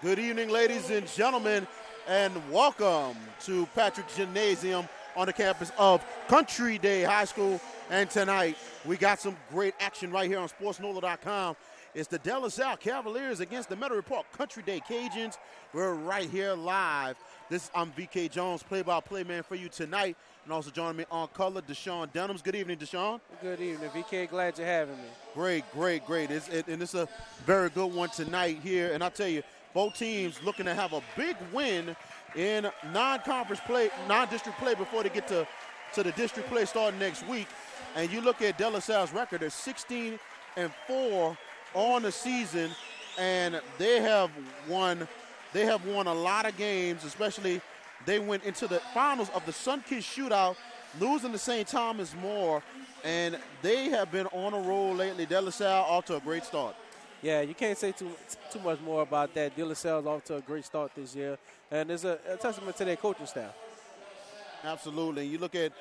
Good evening, ladies and gentlemen, and welcome to Patrick Gymnasium on the campus of Country Day High School. And tonight, we got some great action right here on SportsNOLA.com. It's the De La Salle Cavaliers against the Metairie Country Day Cajuns. We're right here live. I'm VK Jones, play-by-play man for you tonight. And also joining me on color, Deshaun Dunhams. Good evening, Deshaun. Good evening, VK. Glad you're having me. Great. And it's a very good one tonight here. And I'll tell you, both teams looking to have a big win in non-conference play, non-district play before they get to the district play starting next week. And you look at De La Salle's record, they're 16-4 on the season, and they have won a lot of games, especially they went into the finals of the Sunkist Shootout, losing to St. Thomas More, and they have been on a roll lately. De La Salle off to a great start. Yeah, you can't say too much more about that. De La Salle's off to a great start this year, and it's a testament to their coaching staff. Absolutely. You look at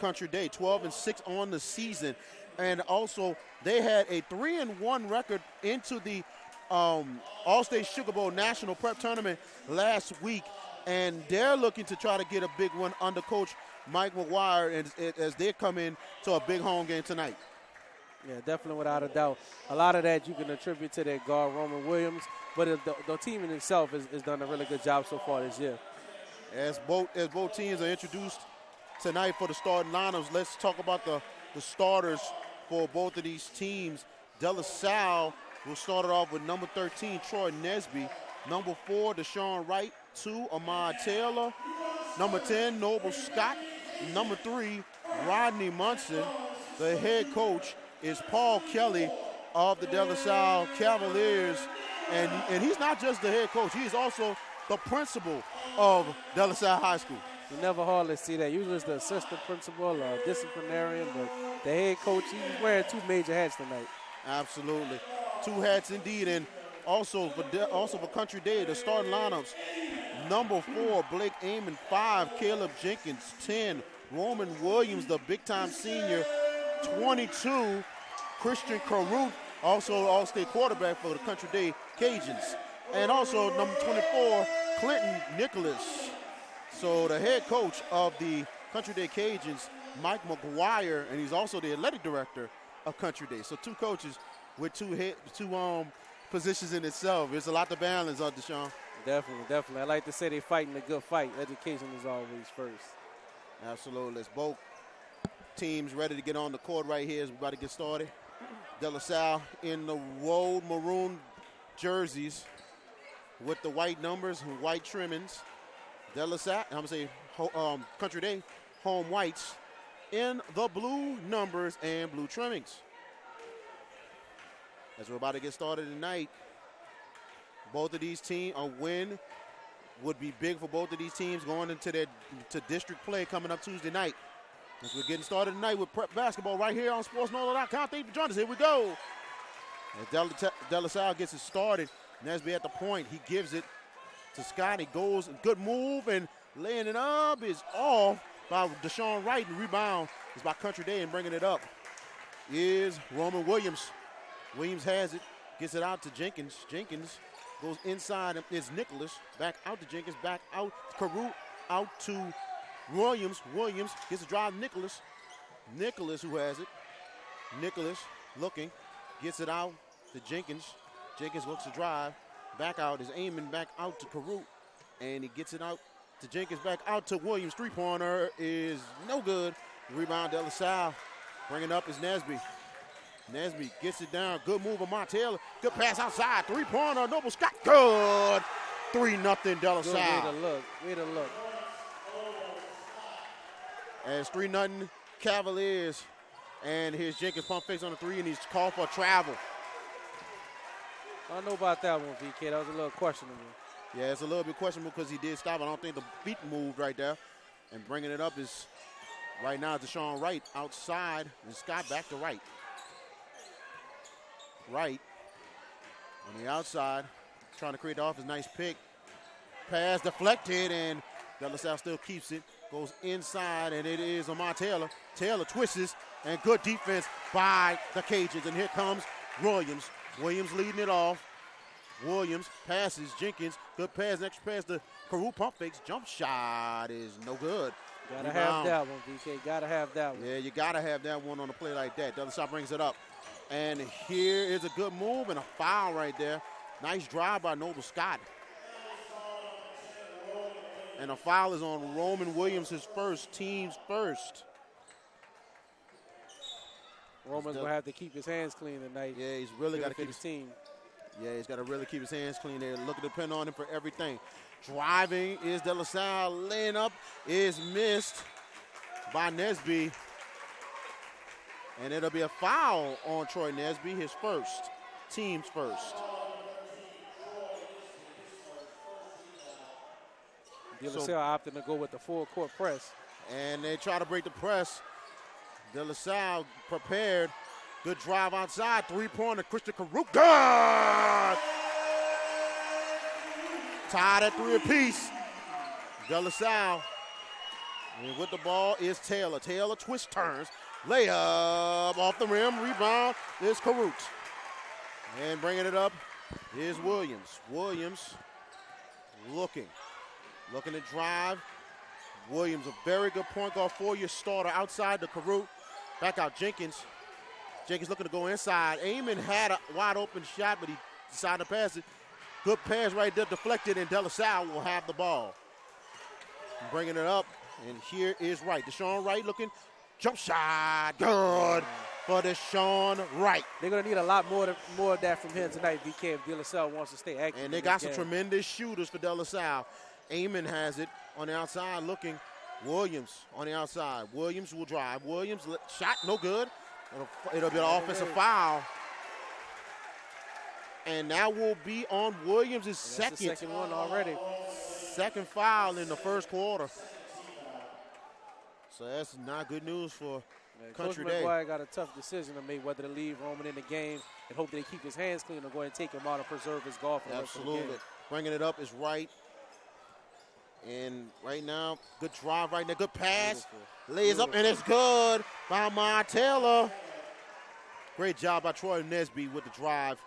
Country Day, 12-6 on the season, and also they had a 3-1 record into the Allstate Sugar Bowl National Prep Tournament last week, and they're looking to try to get a big one under Coach Mike McGuire as they come in to a big home game tonight. Yeah, definitely, without a doubt. A lot of that you can attribute to their guard, Roman Williams, but the team in itself has done a really good job so far this year. As both teams are introduced tonight for the starting lineups, let's talk about the starters for both of these teams. De La Salle will start it off with number 13, Troy Nesby, number 4, Deshaun Wright, 2, Ahmad Taylor, number 10, Noble Scott, number 3, Rodney Munson. The head coach is Paul Kelly of the De La Salle Cavaliers, and he's not just the head coach, he is also the principal of De La Salle High School. You never hardly see that. Usually it's the assistant principal or disciplinarian, but the head coach, he's wearing 2 major hats tonight. Absolutely. 2 hats indeed, and also for Country Day, the starting lineups. Number 4, Blake Amon, 5, Caleb Jenkins, 10, Roman Williams, the big-time senior, 22, Christian Karr, also Allstate quarterback for the Country Day Cajuns. And also number 24, Clinton Nicholas. So the head coach of the Country Day Cajuns, Mike McGuire, and he's also the athletic director of Country Day. So 2 coaches with 2 positions in itself. There's a lot to balance, Deshaun. Definitely. I like to say they're fighting a good fight. Education is always first. Absolutely. It's both teams ready to get on the court right here as we're about to get started. De La Salle in the road maroon jerseys with the white numbers and white trimmings. De La Salle, I'm going to say Country Day, home whites in the blue numbers and blue trimmings. As we're about to get started tonight, both of these teams, a win would be big for both of these teams going into to district play coming up Tuesday night. As we're getting started tonight with prep basketball right here on SportsNOLA.com. Thank you for joining us. Here we go. As De La Salle gets it started, Nesby at the point. He gives it to Scott. He goes, good move, and laying it up is off by Deshaun Wright. And rebound is by Country Day, and bringing it up is Roman Williams. Williams has it, gets it out to Jenkins. Jenkins goes inside, and it's Nicholas. Back out to Jenkins, back out to Karr, out to Williams. Williams gets a drive. Nicholas, who has it. Nicholas looking, gets it out to Jenkins. Jenkins looks to drive. Back out is Amon, back out to Karr, and he gets it out to Jenkins, back out to Williams. 3-pointer is no good. Rebound, De La Salle. Bringing up is Nesby. Nesby gets it down. Good move of Montella. Good pass outside. 3-pointer. Noble Scott. Good. 3-0 De La Salle. Way to look. As 3-0 Cavaliers. And here's Jenkins pump fakes on the 3, and he's called for travel. I don't know about that one, VK. That was a little questionable. Yeah, it's a little bit questionable because he did stop. I don't think the feet moved right there. And bringing it up is right now Deshaun Wright outside, and Scott back to Wright. Wright on the outside, trying to create the offense. Nice pick. Pass deflected, and De La Salle still keeps it. Goes inside, and it is Ahmad Taylor. Taylor twists, and good defense by the Cajuns. And here comes Williams. Williams leading it off. Williams passes Jenkins. Good pass. Next pass to Karr. Pump fakes. Jump shot is no good. Gotta have that one, VK. Gotta have that one. Yeah, you gotta have that one on a play like that. The other side brings it up. And here is a good move and a foul right there. Nice drive by Noble Scott. And a foul is on Roman Williams, his first, team's first. Roman's going to have to keep his hands clean tonight. Yeah, he's really got to keep his team. Yeah, he's got to really keep his hands clean. They're looking to depend on him for everything. Driving is De La Salle. Laying up is missed by Nesby. And it'll be a foul on Troy Nesby, his first, team's first. De La Salle opting to go with the full court press. And they try to break the press. De La Salle prepared. Good drive outside. Three-pointer, Christian Karr. Good! Tied at 3 apiece. De La Salle. And with the ball is Taylor. Taylor twist turns. Layup off the rim. Rebound is Karr. And bringing it up is Williams. Williams looking to drive. Williams, a very good point guard, 4-year starter outside the Karr. Back out Jenkins. Jenkins looking to go inside. Amon had a wide open shot, but he decided to pass it. Good pass right there, deflected, and De La Salle will have the ball. Bringing it up, and here is Wright. Deshaun Wright looking, jump shot, good for Deshaun Wright. They're going to need a lot more of that from him tonight, VK, if De La Salle wants to stay active. And they got some tremendous shooters for De La Salle. Amon has it on the outside looking. Williams on the outside. Williams will drive. Williams shot, no good. It'll be an offensive foul. And that will be on Williams' second. The second one already. Second foul in the first quarter. So that's not good news for Country Day. Coach McGuire got a tough decision to make, whether to leave Roman in the game and hope that he keep his hands clean or go ahead and take him out and preserve his golf. Absolutely. Bringing it up is Wright. And right now, good drive right there. Good pass. Lays up, and it's good by my Taylor. Great job by Troy Nesby with the drive.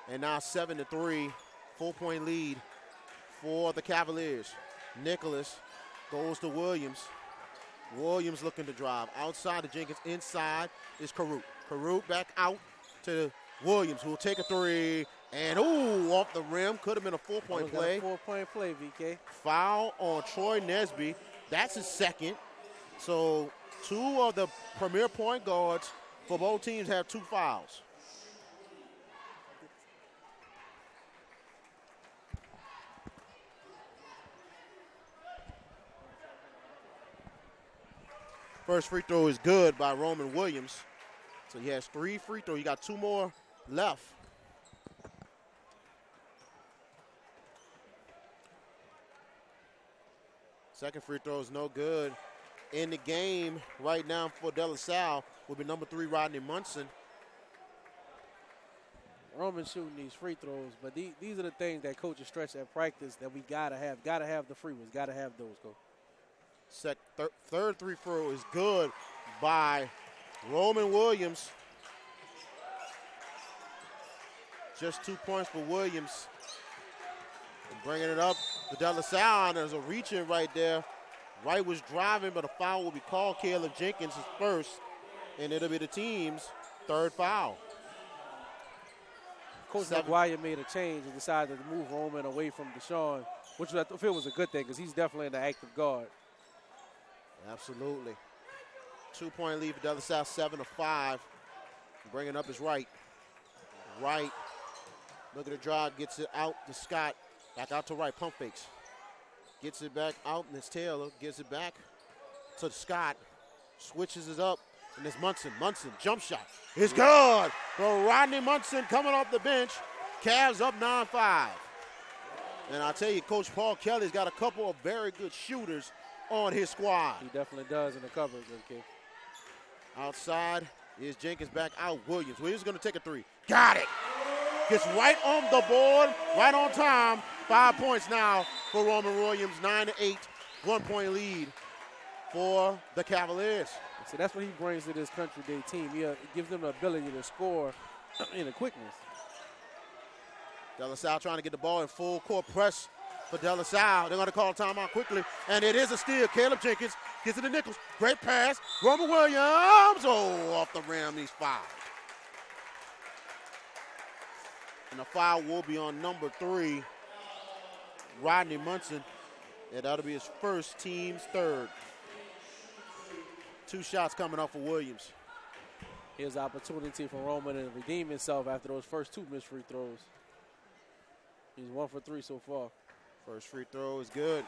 And now 7-3, 4-point lead for the Cavaliers. Nicholas goes to Williams. Williams looking to drive. Outside to Jenkins. Inside is Karr. Karr back out to Williams, who will take a three. And, off the rim. Could have been a 4-point play. 4-point play, VK. Foul on Troy Nesby. That's his second. So 2 of the premier point guards for both teams have 2 fouls. First free throw is good by Roman Williams. So he has 3 free throws. He got 2 more left. Second free throw is no good. In the game right now for De La Salle will be number 3, Rodney Munson. Roman shooting these free throws, but these are the things that coaches stress at practice that we gotta have. Gotta have the free ones. Gotta have those, Coach. Third free throw is good by Roman Williams. Just 2 points for Williams. And bringing it up to De La Salle. There's a reach-in right there. Wright was driving, but a foul will be called. Caleb Jenkins is first, and it'll be the team's 3rd foul. Coach McGuire made a change and decided to move Roman away from Deshaun, which I feel was a good thing because he's definitely an active guard. Absolutely. 2-point lead for De La Salle, 7-5. Bringing up is Wright. Wright, look at the drive, gets it out to Scott. Back out to Wright, pump fakes. Gets it back out, and it's Taylor. Gives it back to Scott. Switches it up, and it's Munson. Munson, jump shot. It's good for Rodney Munson coming off the bench. Cavs up 9-5. And I tell you, Coach Paul Kelly's got a couple of very good shooters on his squad. He definitely does in the coverage, okay. Outside is Jenkins, back out. Williams is going to take a 3. Got it. Gets right on the board, right on time. 5 points now for Roman Williams, 9-8, 1-point lead for the Cavaliers. So that's what he brings to this Country Day team. He gives them the ability to score in a quickness. De La Salle trying to get the ball in full court press for De La Salle. They're going to call timeout quickly, and it is a steal. Caleb Jenkins gets it to Nichols. Great pass. Roman Williams. Oh, off the rim. He's fouled. And the foul will be on number 3, Rodney Munson. And that'll be his first, team's third. 2 shots coming up for Williams. Here's an opportunity for Roman to redeem himself after those first 2 missed free throws. He's 1 for 3 so far. First free throw is good.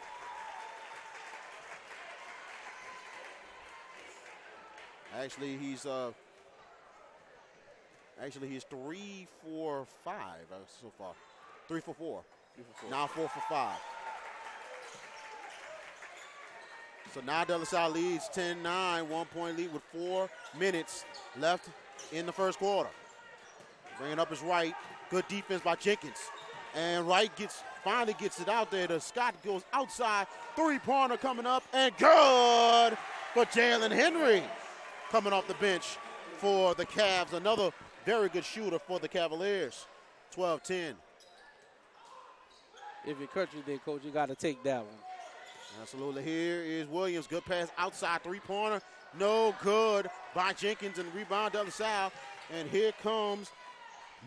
Actually, he's 3 for 5 so far. 3 for 4. Now 4 for 5. So now De La Salle leads 10-9, 1-point lead with 4 minutes left in the first quarter. Bringing up his right. Good defense by Jenkins. And Wright finally gets it out there. Scott goes outside. 3-pointer coming up. And good for Jalen Henry coming off the bench for the Cavs. Another very good shooter for the Cavaliers. 12-10. If you're country day, Coach, you got to take that one. Absolutely. Here is Williams. Good pass outside. 3-pointer. No good by Jenkins, and rebound De La Salle. And here comes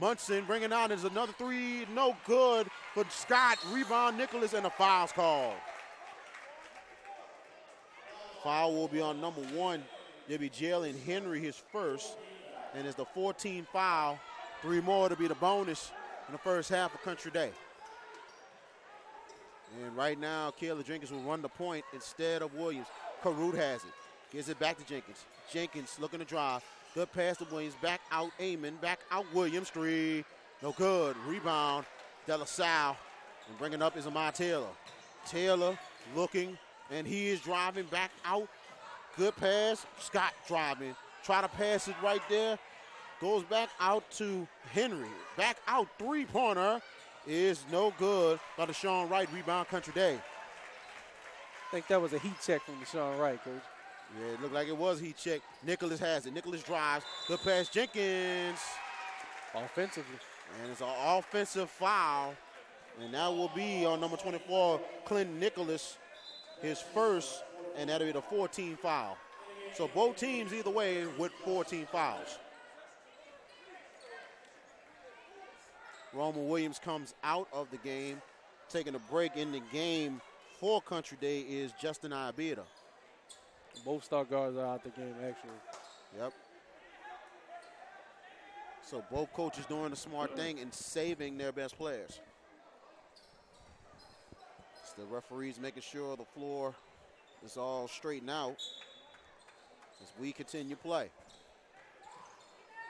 Munson bringing out is another 3. No good for Scott. Rebound Nicholas, and a foul's called. Foul will be on number 1. It'll be Jalen Henry, his first. And it's the 14th foul. 3 more to be the bonus in the first half of Country Day. And right now, Caleb Jenkins will run the point instead of Williams. Karut has it. Gives it back to Jenkins. Jenkins looking to drive. Good pass to Williams. Back out Amon. Back out Williams. 3. No good. Rebound. De La Salle. And bringing up is Amon Taylor. Taylor looking, and he is driving back out. Good pass. Scott driving. Try to pass it right there. Goes back out to Henry. Back out. 3-pointer is no good by Deshaun Wright. Rebound Country Day. I think that was a heat check from Deshaun Wright, Coach. Yeah, it looked like it was heat check. Nicholas has it. Nicholas drives. Good pass, Jenkins. Offensively. And it's an offensive foul. And that will be on number 24, Clinton Nicholas, his first, and that'll be the 14th foul. So both teams either way with 14 fouls. Roman Williams comes out of the game. Taking a break in the game for Country Day is Justin Iabita. Both star guards are out the game, actually. Yep. So both coaches doing the smart thing and saving their best players. It's the referees making sure the floor is all straightened out as we continue play.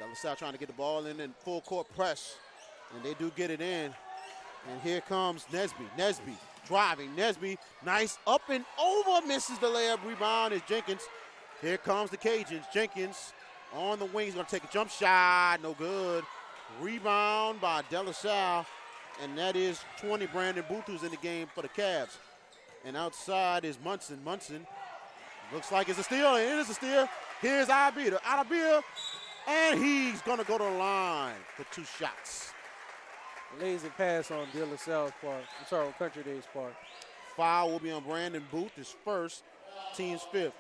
De La Salle trying to get the ball in and full court press, and they do get it in. And here comes Nesby. Nesby driving. Nesby, nice up and over, misses the layup. Rebound is Jenkins. Here comes the Cajuns. Jenkins on the wing. He's going to take a jump shot. No good. Rebound by De La Salle. And that is 20. Brandon Booth, who's in the game for the Cavs. And outside is Munson. Munson looks like it's a steal. And it is a steal. Here's Iabita. Iabita. And he's going to go to the line for 2 shots. Lazy pass on De La Salle's part. I'm sorry, on Country Day's part. Foul will be on Brandon Booth, his first, team's 5th.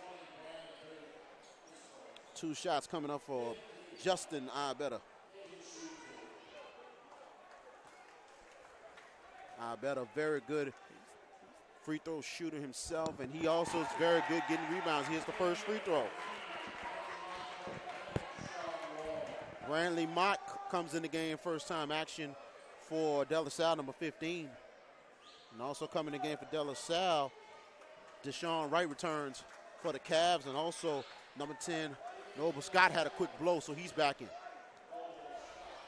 2 shots coming up for Justin Iabita. Iabita, very good free throw shooter himself, and he also is very good getting rebounds. Here's the first free throw. Brantley Mott comes in the game, first time action for De La Salle, number 15. And also coming in the game for De La Salle, Deshaun Wright returns for the Cavs, and also number 10, Noble Scott had a quick blow, so he's back in.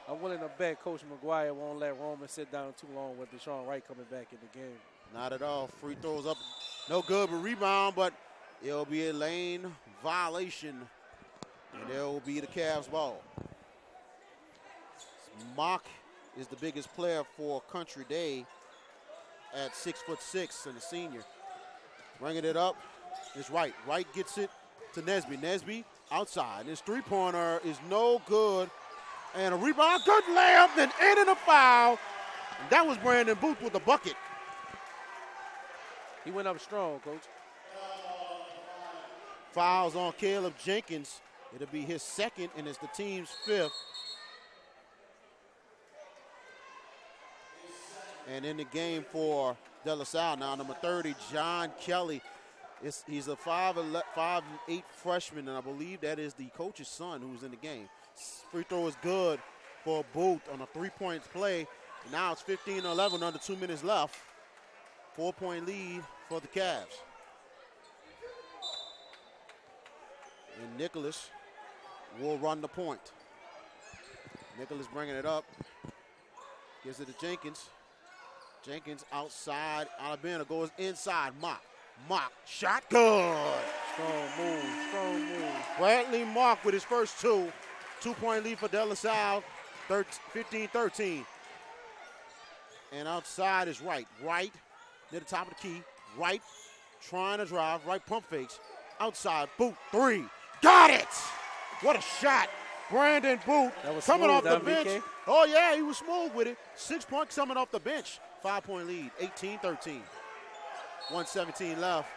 I'm willing to bet Coach McGuire won't let Roman sit down too long with Deshaun Wright coming back in the game. Not at all. Free throws up, no good, but rebound, but it'll be a lane violation, and there will be the Cavs ball. Mock is the biggest player for Country Day at 6'6", and a senior. Bringing it up is Wright. Wright gets it to Nesby. Nesby outside. His 3-pointer is no good. And a rebound, good layup, then in and a foul. And that was Brandon Booth with the bucket. He went up strong, Coach. Fouls on Caleb Jenkins. It'll be his second, and it's the team's fifth. And in the game for De La Salle now, number 30, John Kelly. He's a 5'8" freshman, and I believe that is the coach's son who's in the game. Free throw is good for Booth on a 3-point play. Now it's 15-11, under 2 minutes left. 4-point lead for the Cavs. And Nicholas will run the point. Nicholas bringing it up. Gives it to Jenkins. Jenkins outside. Alabama goes inside. Mock. Shot good. Strong move. Bradley Mock with his first two. 2-point lead for De La Salle. 15-13. And outside is Wright. Wright near the top of the key. Wright trying to drive. Wright pump fakes. Outside. Boot. 3. Got it! What a shot. Brandon Booth coming off the bench. BK? Oh, yeah, he was smooth with it. 6 points coming off the bench. 5-point lead, 18-13. 1:17 left.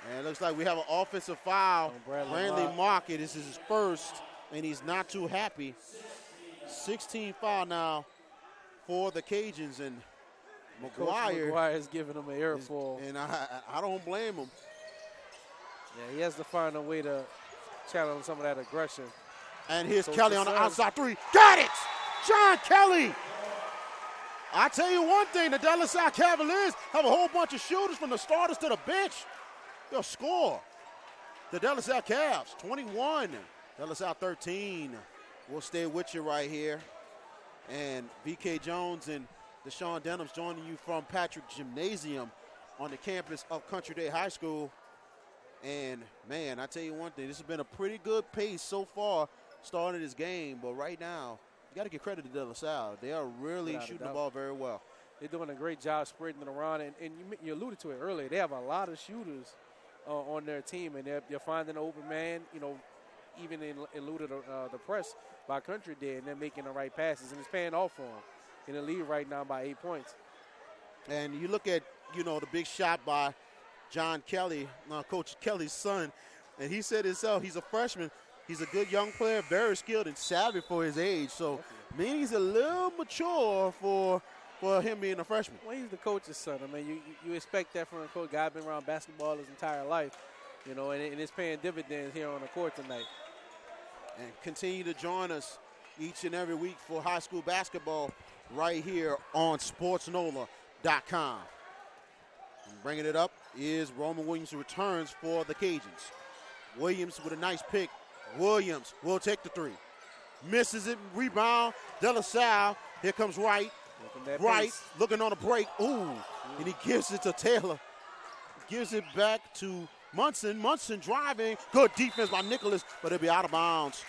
And it looks like we have an offensive foul. Bradley Mock, this is his first, and he's not too happy. 16 foul now for the Cajuns, and McGuire is giving him an earful. And I don't blame him. Yeah, he has to find a way to challenge some of that aggression. And here's Kelly on the outside 3. Got it! John Kelly! I tell you one thing, the De La Salle Cavaliers have a whole bunch of shooters from the starters to the bench. They'll score. The De La Salle Cavs, 21. De La Salle 13. We'll stay with you right here. And V.K. Jones and Deshaun Denham's joining you from Patrick Gymnasium on the campus of Country Day High School. And, man, I tell you one thing, this has been a pretty good pace so far starting this game. But right now, you got to give credit to De La Salle. They are really shooting the ball very well. They're doing a great job spreading it around. And you alluded to it earlier. They have a lot of shooters on their team, and they're finding an open man, even eluded the press by Country Day, and they're making the right passes. And it's paying off for them in the lead right now by 8 points. And you look at, the big shot by John Kelly, Coach Kelly's son, and he said himself, he's a freshman. He's a good young player, very skilled and savvy for his age. So, meaning he's a little mature for him being a freshman. Well, he's the coach's son. I mean, you expect that from a coach. Guy been around basketball his entire life, and it's paying dividends here on the court tonight. And continue to join us each and every week for high school basketball right here on SportsNOLA.com. And bringing it up is Roman Williams, who returns for the Cajuns. Williams with a nice pick. Williams will take the 3. Misses it, rebound, De La Salle. Here comes Wright. Wright looking on a break. Ooh, and he gives it to Taylor. Gives it back to Munson. Munson driving. Good defense by Nicholas, but it'll be out of bounds.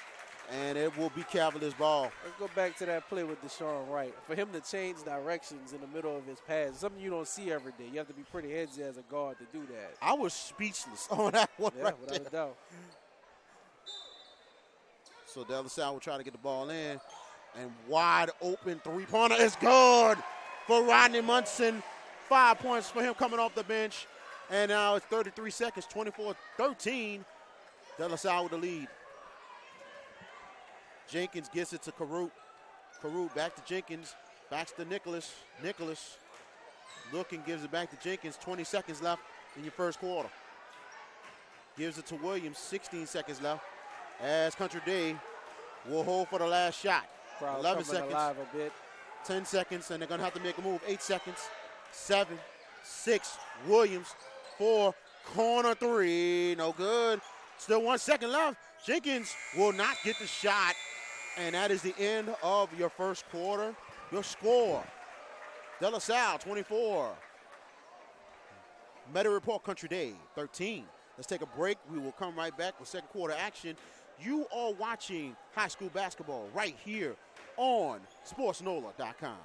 And it will be Cavaliers ball. Let's go back to that play with Deshaun Wright. For him to change directions in the middle of his pass, something you don't see every day. You have to be pretty headsy as a guard to do that. I was speechless on that one right without there. a doubt. So De La Salle will try to get the ball in. And wide open three-pointer is good for Rodney Munson. 5 points for him coming off the bench. And now it's 33 seconds, 24-13. De La Salle with the lead. Jenkins gets it to Karr. Karr back to Jenkins. Back to Nicholas. Nicholas looking, gives it back to Jenkins. 20 seconds left in your first quarter. Gives it to Williams. 16 seconds left. As Country Day will hold for the last shot. Crowd 11 seconds. Alive a bit. 10 seconds, and they're going to have to make a move. 8 seconds. 7, 6. Williams. 4. Corner 3. No good. Still 1 second left. Jenkins will not get the shot. And that is the end of your first quarter. Your score, De La Salle 24. Metairie Report Country Day 13. Let's take a break. We will come right back with second quarter action. You are watching high school basketball right here on SportsNOLA.com.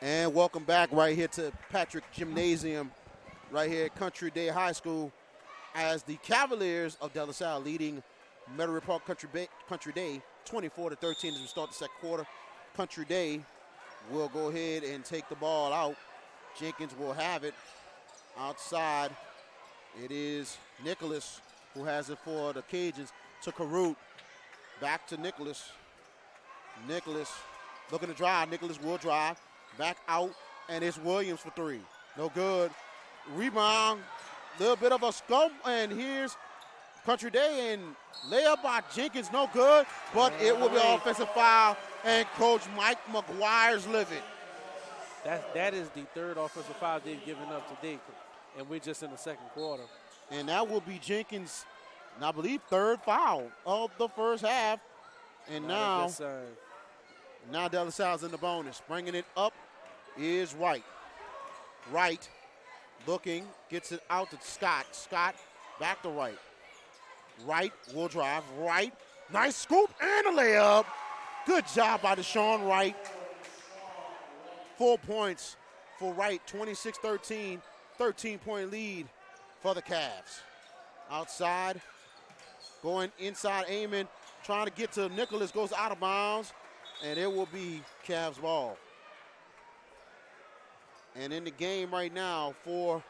And welcome back right here to Patrick Gymnasium, right here at Country Day High School, as the Cavaliers of De La Salle leading Metairie Park Country Day 24-13 as we start the second quarter. Country Day will go ahead and take the ball out. Jenkins will have it outside. It is Nicholas who has it for the Cajuns to Karr. Back to Nicholas. Nicholas looking to drive. Nicholas will drive. Back out, and it's Williams for three. No good. Rebound. Little bit of a scump, and here's Country Day, and layup by Jenkins. No good, but it will be an offensive foul, and Coach Mike McGuire's livid. That is the third offensive foul they've given up today, and we're just in the second quarter. And that will be Jenkins' and I believe third foul of the first half. And now De La Salle's in the bonus. Bringing it up is Wright. Wright looking, gets it out to Scott. Scott back to Wright. Wright will drive. Wright, nice scoop and a layup. Good job by Deshaun Wright. 4 points for Wright, 26-13, 13-point lead for the Cavs. Outside, going inside, aiming, trying to get to Nicholas, goes out of bounds, and it will be Cavs ball. And in the game right now for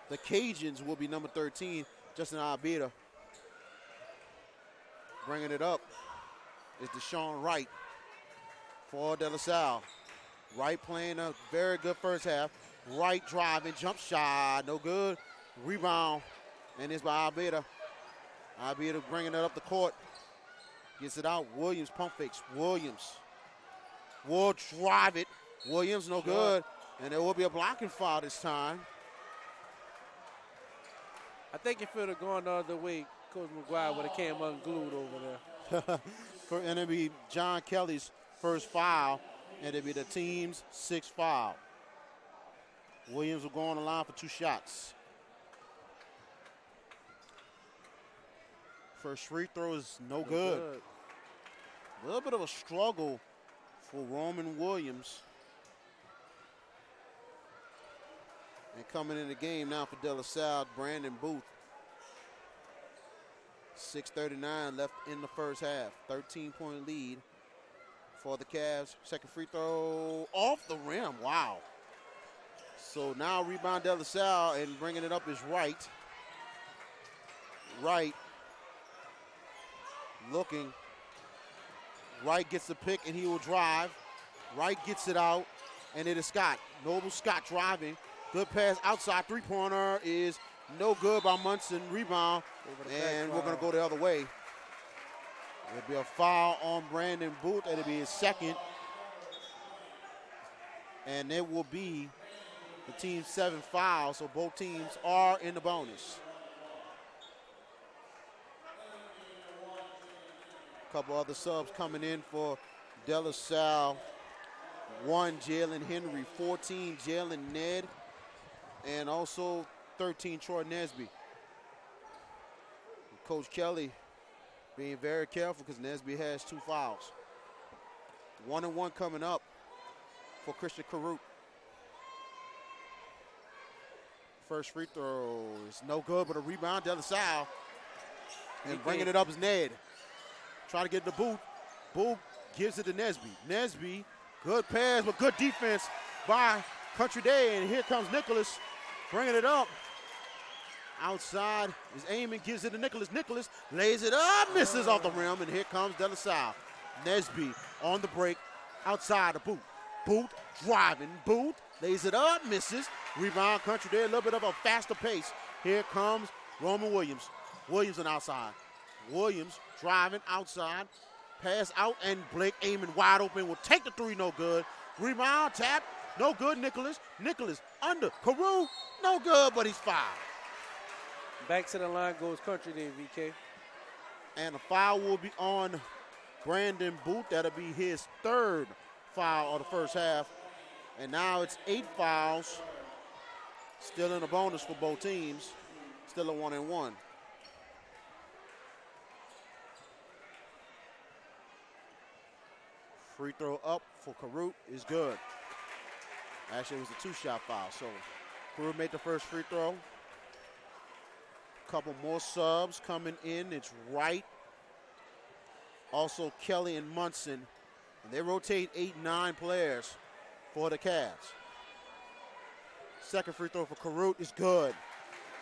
the Cajuns will be number 13, Justin Albeda. Bringing it up is Deshaun Wright for De La Salle. Wright playing a very good first half. Wright driving, jump shot, no good. Rebound, and it's by Albeda. Albeda bringing it up the court. Gets it out. Williams pump fakes. Williams will drive it. Williams no good. And there will be a blocking foul this time. I think if it would have gone the other way, Coach McGuire would have came unglued over there. And it'll be John Kelly's first foul, and it'll be the team's sixth foul. Williams will go on the line for 2 shots. First free throw is no good. A little bit of a struggle for Roman Williams. And coming in the game now for De La Salle, Brandon Booth. 6:39 left in the first half. 13-point lead for the Cavs. Second free throw off the rim. Wow. So now rebound De La Salle, and bringing it up is Wright. Wright looking. Wright gets the pick, and he will drive. Wright gets it out, and it is Scott. Noble Scott driving. Good pass outside. Three-pointer is no good by Munson. Rebound, and we're going to go the other way. It'll be a foul on Brandon Booth. It'll be his second. And it will be the team's 7th foul, so both teams are in the bonus. A couple other subs coming in for De La Salle. 1, Jalen Henry. 14, Jalen Ned. And also 13, Troy Nesby. Coach Kelly being very careful because Nesby has 2 fouls. 1-1 coming up for Christian Karr. First free throw is no good, but a rebound, De La Salle. And bringing it up is Ned. Trying to get the Booth. Booth gives it to Nesby. Nesby, good pass, but good defense by Country Day. And here comes Nicholas, bringing it up. Outside is aiming, gives it to Nicholas. Nicholas lays it up, misses off the rim, and here comes De La Salle. Nesby on the break, outside of Booth. Booth driving. Booth lays it up, misses. Rebound, Country Day, a little bit of a faster pace. Here comes Roman Williams. Williams on outside. Williams driving outside. Pass out, and Blake aiming wide open. Will take the 3, no good. Rebound, tap, no good. Nicholas under. Karr, no good, but he's fouled. Back to the line goes Country Day, VK. And a foul will be on Brandon Booth. That'll be his 3rd foul of the first half. And now it's 8 fouls. Still in a bonus for both teams. Still a 1-1. Free throw up for Karr is good. Actually, it was a two-shot foul. So Karr made the first free throw. Couple more subs coming in. It's Wright. Also Kelly and Munson. And they rotate 8-9 players for the Cavs. Second free throw for Karr is good.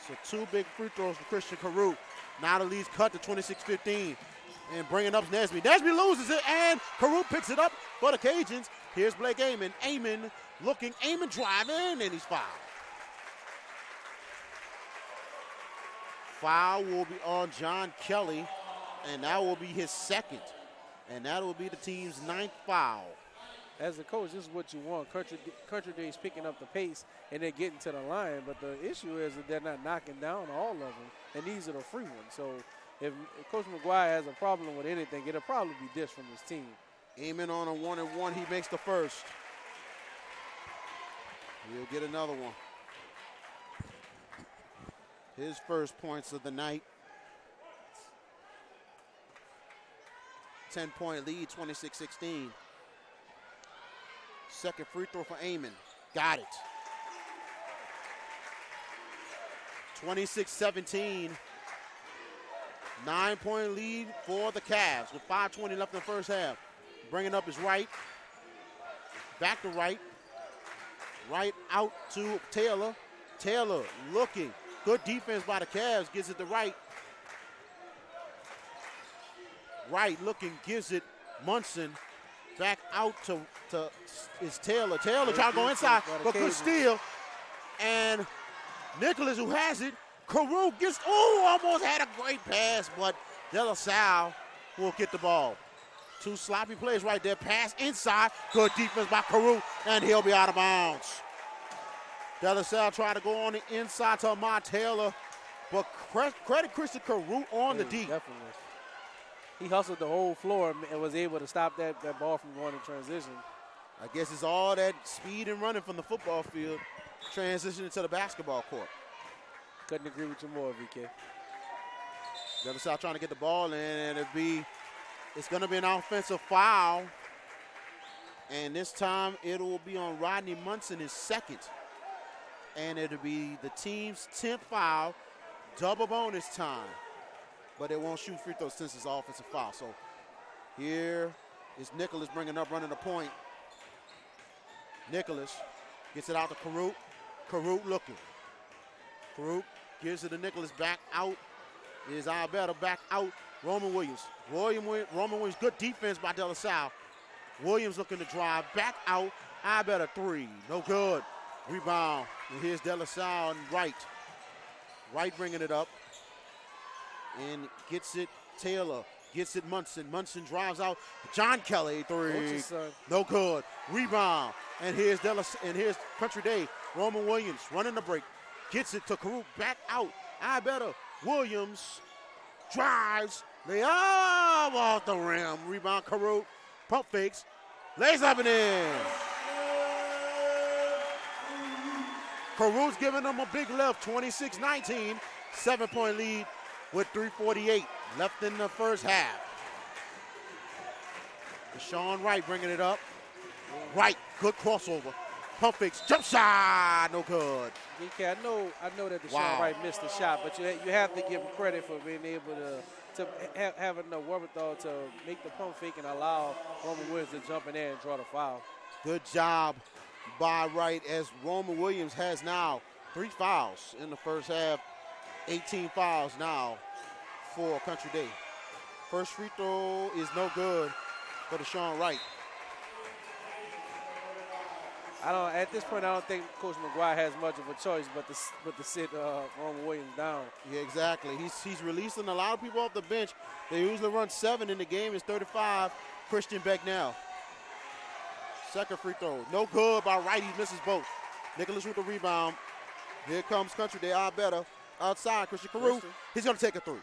So 2 big free throws for Christian Karr. Now the lead's cut to 26-15. And bringing up Nesby. Nesby loses it, and Karr picks it up for the Cajuns. Here's Blake Amon. Amon looking, Amon driving, and he's fouled. Foul will be on John Kelly, and that will be his second. And that will be the team's 9th foul. As a coach, this is what you want. Country Day's picking up the pace and they're getting to the line, but the issue is that they're not knocking down all of them, and these are the free ones. So if Coach McGuire has a problem with anything, it'll probably be this from his team. Amon on a 1-and-1, he makes the first. He'll get another one. His first points of the night. 10-point lead, 26-16. Second free throw for Amon. Got it. 26-17. 9-point lead for the Cavs with 5:20 left in the first half. Bringing up is Wright. Back to Wright. Wright out to Taylor. Taylor looking. Good defense by the Cavs. Gives it to Wright. Wright looking, gives it Munson. Back out to is Taylor. Taylor trying to go inside, but good steal. And Nicholas, who has it, Karr gets, almost had a great pass, but De La Salle will get the ball. 2 sloppy plays right there. Pass inside. Good defense by Karr, and he'll be out of bounds. De La Salle tried to go on the inside to Ahmad Taylor, but credit Christian Karr on the D. Definitely. He hustled the whole floor and was able to stop that ball from going in transition. I guess it's all that speed and running from the football field transitioning to the basketball court. Couldn't agree with you more, VK. De La Salle trying to get the ball in, and it's going to be an offensive foul. And this time it will be on Rodney Munson, his second. And it'll be the team's 10th foul, double bonus time. But they won't shoot free throws since it's offensive foul. So here is Nicholas bringing up, running the point. Nicholas gets it out to Karr. Karr looking. Karr gives it to Nicholas, back out. Is Alberta back out. Roman Williams. Roman Williams, good defense by De La Salle. Williams looking to drive, back out. Alberta 3, no good. Rebound. And here's De La Salle and Wright. Wright bringing it up. And gets it Taylor, gets it Munson. Munson drives out. John Kelly, 3, no good. Rebound, and here's Country Day. Roman Williams running the break, gets it to Karr, back out. I better. Williams drives, lay up off the rim. Rebound, Karr, pump fakes, lays up and in. Karr's giving them a big lift, 26-19, 7-point lead. With 3:48 left in the first half. Deshaun Wright bringing it up. Wright, good crossover. Pump fakes, jump shot, no good. DK, I know that Deshaun Wright missed the shot, but you have to give him credit for being able to have enough wherewithal to make the pump fake and allow Roman Williams to jump in there and draw the foul. Good job by Wright, as Roman Williams has now 3 fouls in the first half. 18 fouls now for Country Day. First free throw is no good for Deshaun Wright. At this point, I don't think Coach McGuire has much of a choice but to sit Roman Williams down. Yeah, exactly. He's releasing a lot of people off the bench. They usually run 7 in the game. It's 35. Christian Becknell. Second free throw, no good by Wright. He misses both. Nicholas with the rebound. Here comes Country Day. I better. Outside, Christian Karr. He's going to take a 3.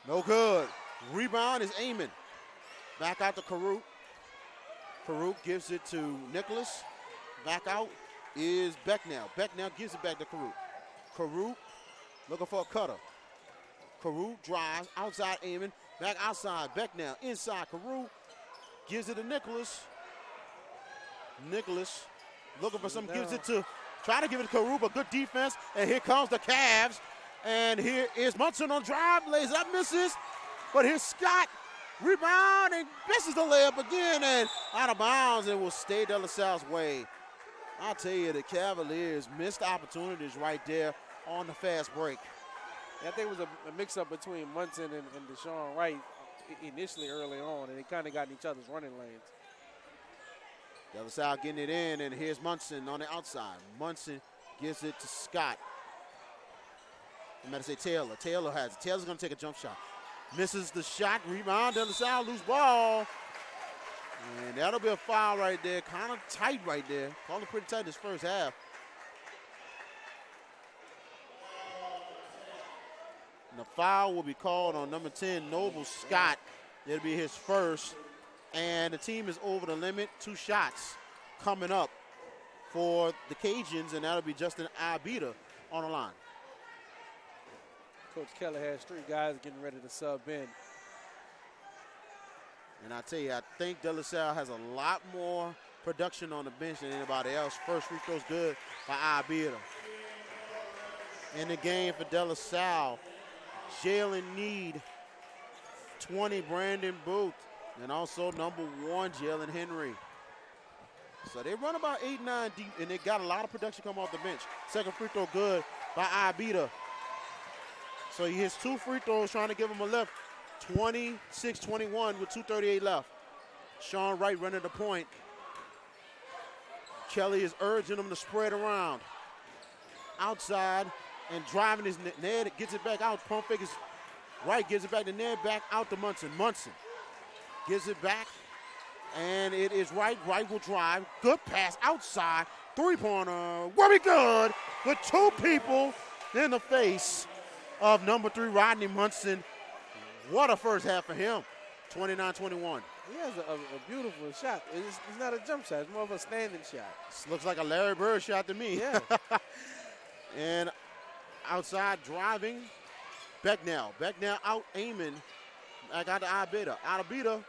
No good. Rebound is Amon. Back out to Karr. Karr gives it to Nicholas. Back out is Becknell. Becknell gives it back to Karr. Karr looking for a cutter. Karr drives outside Amon. Back outside. Becknell inside. Karr gives it to Nicholas. Nicholas looking for some, try to give it to Karuba. Good defense, and here comes the Cavs. And here is Munson on drive, lays up, misses. But here's Scott, rebound, and misses the layup again, and out of bounds, and will stay De La Salle's way. I'll tell you, the Cavaliers missed opportunities right there on the fast break. I think it was a mix-up between Munson and Deshaun Wright initially early on, and they kind of got in each other's running lanes. De La Salle getting it in, and here's Munson on the outside. Munson gives it to Scott. I'm going to say Taylor. Taylor has it. Taylor's going to take a jump shot. Misses the shot. Rebound. De La Salle, loose ball. And that'll be a foul right there. Kind of tight right there. Called it pretty tight this first half. And the foul will be called on number 10, Noble Scott. It'll be his first. And the team is over the limit. 2 shots coming up for the Cajuns, and that'll be Justin Ibita on the line. Coach Keller has 3 guys getting ready to sub in. And I tell you, I think De La Salle has a lot more production on the bench than anybody else. First free throw's good by Ibita. In the game for De La Salle, Jalen Need, 20, Brandon Booth, and also number 1, Jalen Henry. So they run about 8-9 deep, and they got a lot of production come off the bench. Second free throw good by Ibita. So he hits 2 free throws, trying to give him a lift. 26-21 with 2:38 left. Sean Wright running the point. Kelly is urging him to spread around. Outside and driving his Ned, gets it back out. Pump fake is Wright, gives it back to Ned, back out to Munson. Munson gives it back, and it is Wright. Wright will drive. Good pass outside. 3-pointer. Will be good with 2 people in the face of number 3, Rodney Munson. What a first half for him. 29-21. He has a beautiful shot. It's not a jump shot. It's more of a standing shot. This looks like a Larry Bird shot to me. Yeah. And outside driving, Becknell. Becknell out aiming. Back out to Ibita. Ibita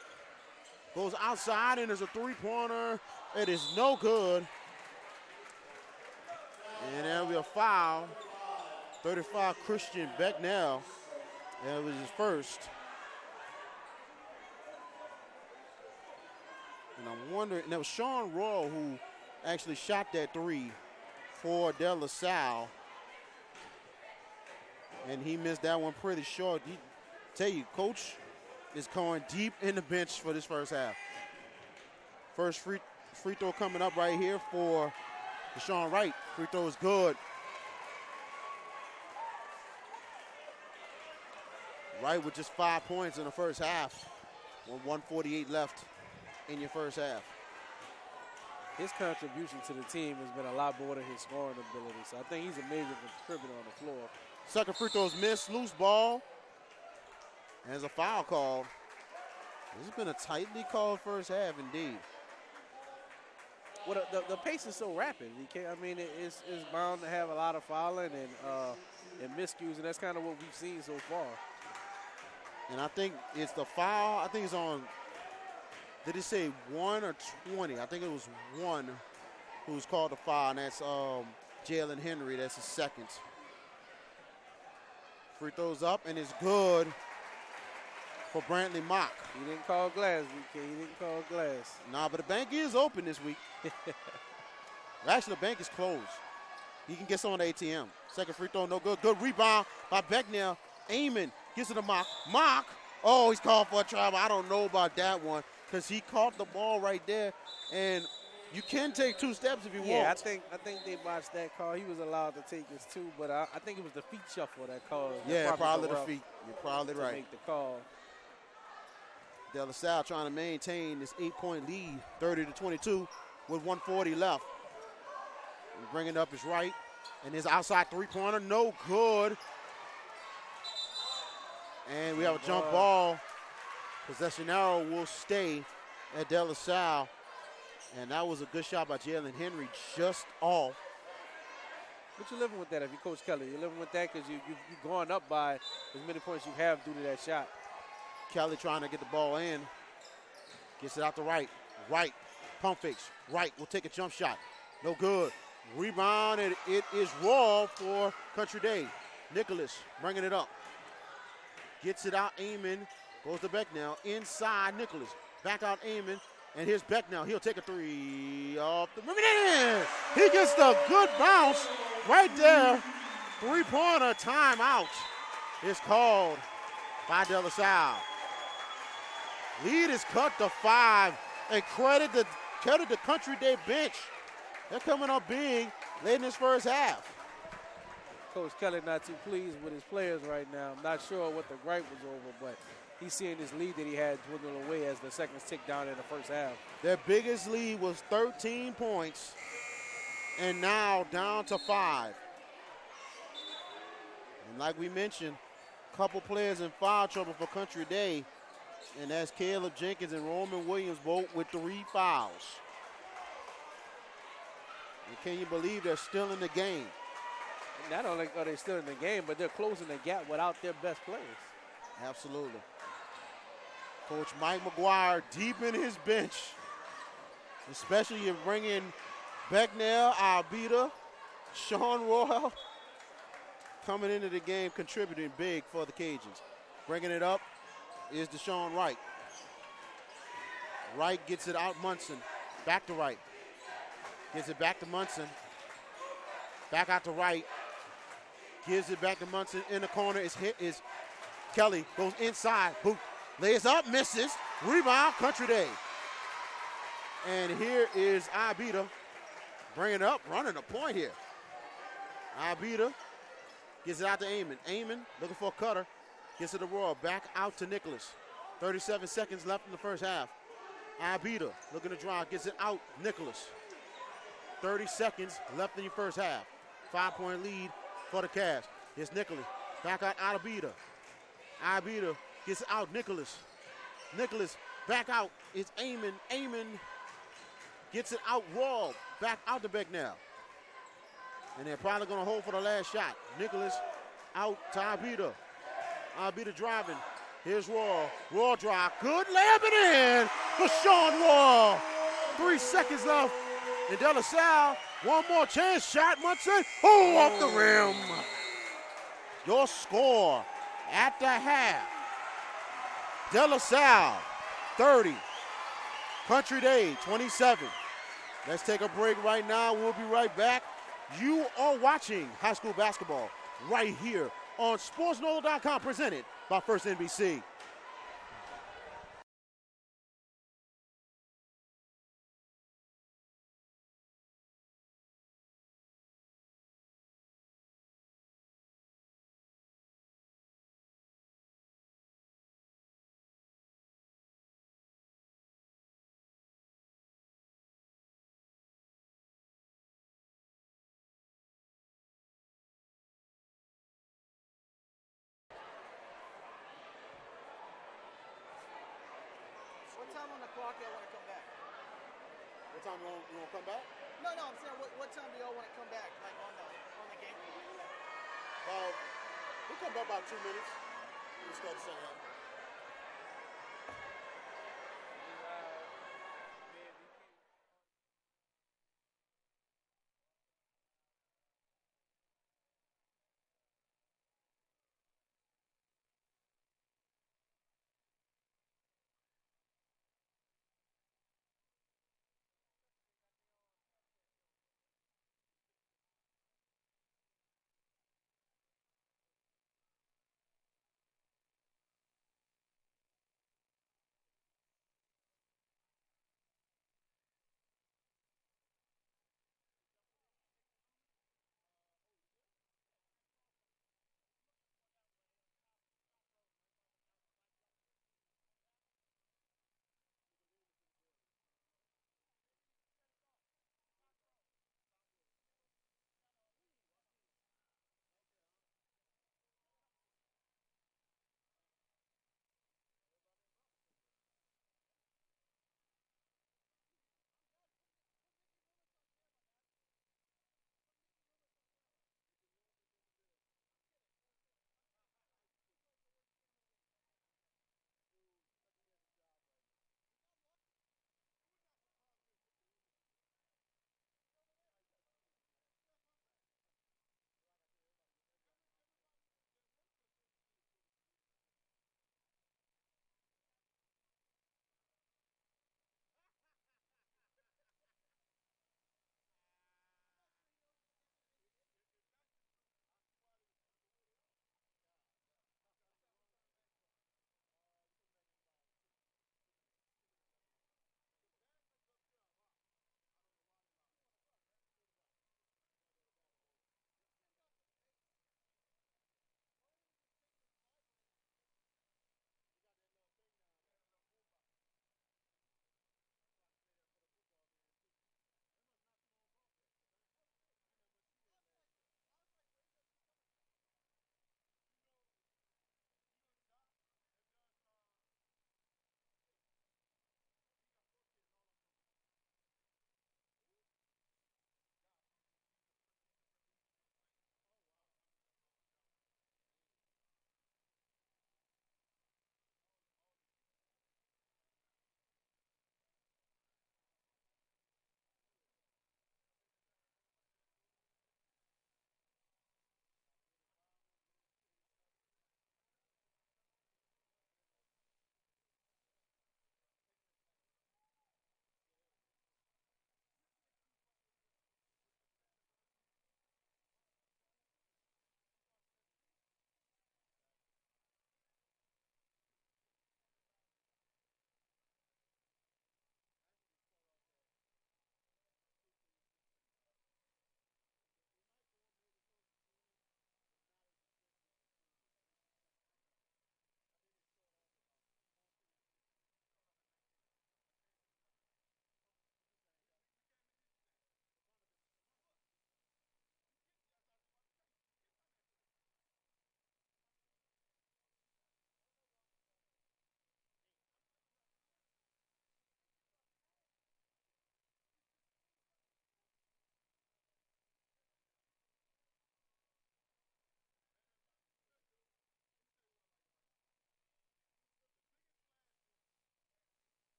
goes outside, and there's a 3-pointer. It is no good. And there'll be a foul. 35, Christian Becknell. That was his first. And I'm wondering, and that was Sean Royal who actually shot that 3 for De La Salle. And he missed that one pretty short. Tell you, Coach is going deep in the bench for this first half. First free throw coming up right here for Deshaun Wright. Free throw is good. Wright with just 5 points in the first half. 1:48 left in your first half. His contribution to the team has been a lot more than his scoring ability. So I think he's a major contributor on the floor. Second free throw is missed. Loose ball. And there's a foul call. This has been a tightly called first half indeed. Well, the pace is so rapid. It's bound to have a lot of fouling and miscues, and that's kind of what we've seen so far. And I think it's the foul. I think it's on, did it say 1 or 20? I think it was 1 who's called the foul, and that's Jalen Henry. That's his second. Free throws up, and it's good for Brantley Mock. He didn't call glass, BK. He didn't call glass. Nah, but the bank is open this week. Actually, the bank is closed. He can get some on the ATM. Second free throw, no good. Good rebound by Becknell. Aiming. Gets it to Mock. Mock. Oh, he's called for a travel. I don't know about that one because he caught the ball right there. And you can take 2 steps if you want. Yeah, I think they botched that call. He was allowed to take his 2, but I think it was the feet shuffle that caused. Yeah, probably the feet. You're probably right. Make the call. De La Salle trying to maintain this 8-point lead, 30-22, with 1:40 left. And bringing up his right, and his outside 3-pointer, no good. And we have a jump ball. Possession arrow will stay at De La Salle. And that was a good shot by Jalen Henry, just off. But you're living with that if you're Coach Kelly. You're living with that because you've gone up by as many points you have due to that shot. Kelly trying to get the ball in. Gets it out to Wright. Wright, pump fakes. Wright will take a jump shot. No good. Rebound, and it is raw for Country Day. Nicholas bringing it up. Gets it out, Amon. Goes to Becknell. Inside, Nicholas. Back out, Amon. And here's Becknell. He'll take a three off the rim. He gets the good bounce right there. Three-pointer timeout is called by De La Salle. Lead is cut to 5. And credit the Country Day bench. They're coming up big late in this first half. Coach Kelly not too pleased with his players right now. I'm not sure what the gripe was over, but he's seeing this lead that he had dwindle away as the seconds tick down in the first half. Their biggest lead was 13 points, and now down to 5. And like we mentioned, a couple players in foul trouble for Country Day, and that's Caleb Jenkins and Roman Williams both with 3 fouls. And can you believe they're still in the game? Not only are they still in the game, but they're closing the gap without their best players. Absolutely. Coach Mike McGuire deep in his bench, especially you bring in Becknell, Albita, Sean Royal, coming into the game contributing big for the Cajuns. Bringing it up is Deshaun Wright. Wright gets it out, Munson. Back to Wright. Gives it back to Munson. Back out to Wright. Gives it back to Munson in the corner. Is hit is Kelly. Goes inside. Boot. Lays up. Misses. Rebound. Country Day. And here is Ibita. Bringing it up. Running a point here. Ibita gets it out to Amon. Amon looking for a cutter. Gets it to Royal. Back out to Nicholas. 37 seconds left in the first half. Ibita looking to drive. Gets it out. Nicholas. 30 seconds left in the first half. 5-point lead for the Cavs. Here's Nicholas. Back out Ibita. Ibita gets out Nicholas. Nicholas back out. It's Amon. Amon gets it out Raw. Back out to Becknell. And they're probably going to hold for the last shot. Nicholas out to Ibita. Ibita driving. Here's Raw. Raw drive. Good layup it in for Sean Raw. 3 seconds left. And De La Salle, one more chance. Shot Munson. Oh, off the rim. Your score at the half. De La Salle, 30. Country Day, 27. Let's take a break right now. We'll be right back. You are watching high school basketball right here on SportsNOLA.com, presented by First NBC. What time on the clock y'all want to come back? What time you want to come back? No, I'm saying what time do y'all want to come back, like on the game? We'll come back about 2 minutes. We'll start the second half.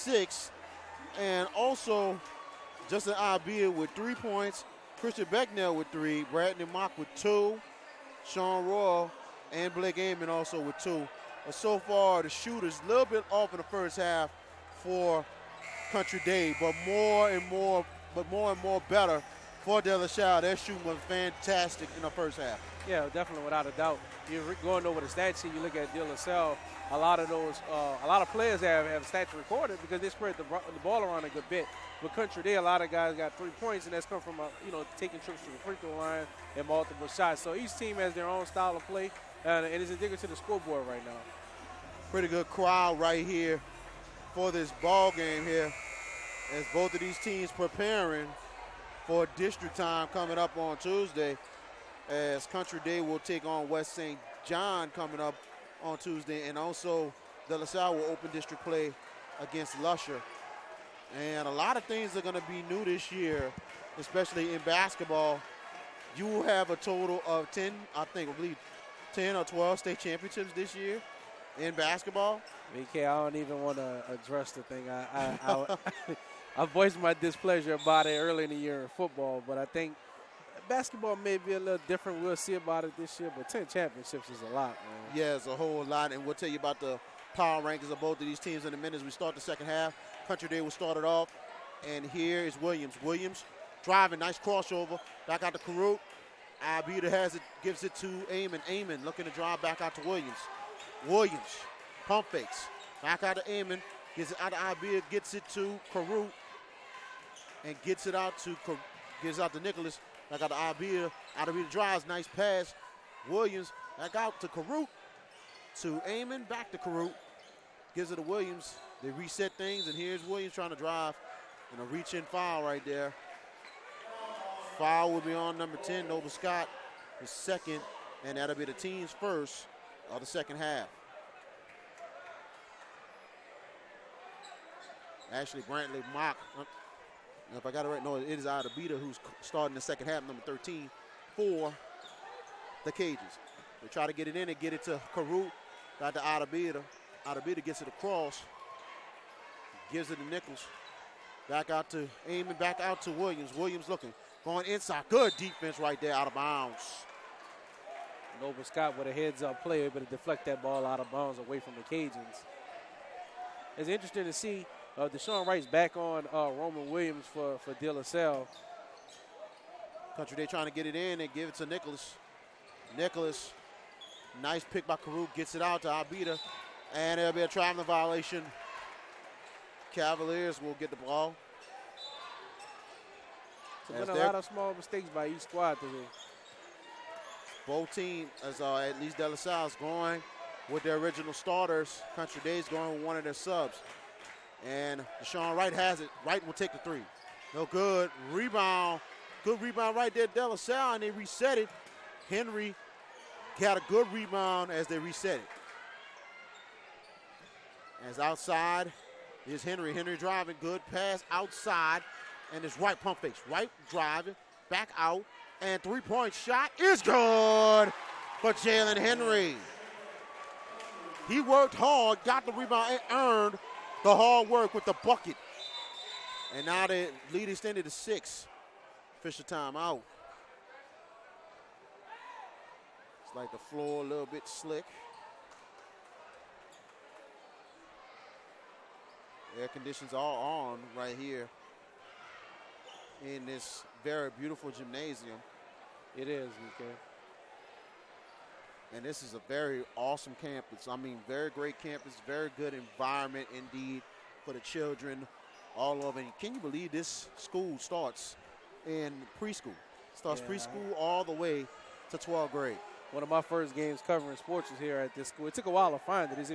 6. And also, Justin Albia with 3 points. Christian Becknell with 3. Bradley Mock with 2. Sean Royal and Blake Amon also with 2. But so far, the shooters a little bit off in the first half for Country Day, but more and more better for De La Salle. Their shooting was fantastic in the first half. Yeah, definitely, without a doubt. You're going over the stats sheet. You look at De La Salle. A lot of players have stats recorded because they spread the ball around a good bit. But Country Day, a lot of guys got 3 points, and that's come from taking trips to the free throw line and multiple shots. So each team has their own style of play, and it's indicative to the scoreboard right now. Pretty good crowd right here for this ball game here, as both of these teams preparing for district time coming up on Tuesday, as Country Day will take on West St. John coming up on Tuesday, and also De La Salle will open district play against Lusher. And a lot of things are going to be new this year, especially in basketball. You will have a total of 10 or 12 state championships this year in basketball. VK, I don't even want to address the thing. I voiced my displeasure about it early in the year in football, but I think basketball may be a little different. We'll see about it this year, but 10 championships is a lot, man. Yeah, it's a whole lot, and we'll tell you about the power rankings of both of these teams in a minute as we start the second half. Country Day will start it off, and here is Williams. Williams driving, nice crossover, back out to Karuk. Albita has it, gives it to Amon. Amon looking to drive back out to Williams. Williams, pump fakes, back out to Amon, gets it out to Albita, gets it to Karuk, and gives it out to Nicholas. Back out to Albita. Albita drives, nice pass. Williams back out to Karuk, to Amon, back to Karuk, gives it to Williams. They reset things, and here's Williams trying to drive, and a reach-in foul right there. Foul will be on number 10, Noble Scott, his second, and that'll be the team's first of the second half. Actually, Brantley Mock, if I got it right, no, it is Albita who's starting the second half, number 13, for the Cajuns. They try to get it in and get it to Karuk, back to Albita. Albita gets it across, gives it to Nichols, back out to Amon, back out to Williams. Williams looking, going inside. Good defense right there, out of bounds. Noble Scott with a heads-up play, able to deflect that ball out of bounds away from the Cajuns. It's interesting to see Deshaun Wright's back on Roman Williams for De La Salle. Country Day trying to get it in and give it to Nicholas. Nicholas, nice pick by Karuk, gets it out to Albita, and there'll be a traveling violation. Cavaliers will get the ball. There's been a lot of small mistakes by each squad today. Both teams, at least De La Salle's going with their original starters. Country Day's going with one of their subs. And Deshaun Wright has it. Wright will take the three. No good. Rebound. Good rebound right there, De La Salle, and they reset it. Henry got a good rebound as they reset it. As outside is Henry. Henry driving, good pass outside, and it's Wright pump fakes. Wright driving, back out, and three-point shot is good for Jalen Henry. He worked hard, got the rebound, and earned the hard work with the bucket. And now the lead extended to 6. Official timeout. It's like the floor a little bit slick. Air conditions are on right here in this very beautiful gymnasium. It is, okay. And this is a very awesome campus. I mean, very great campus, very good environment indeed for the children all over. And can you believe this school starts in preschool? Starts preschool all the way to 12th grade. One of my first games covering sports was here at this school. It took a while to find it. It's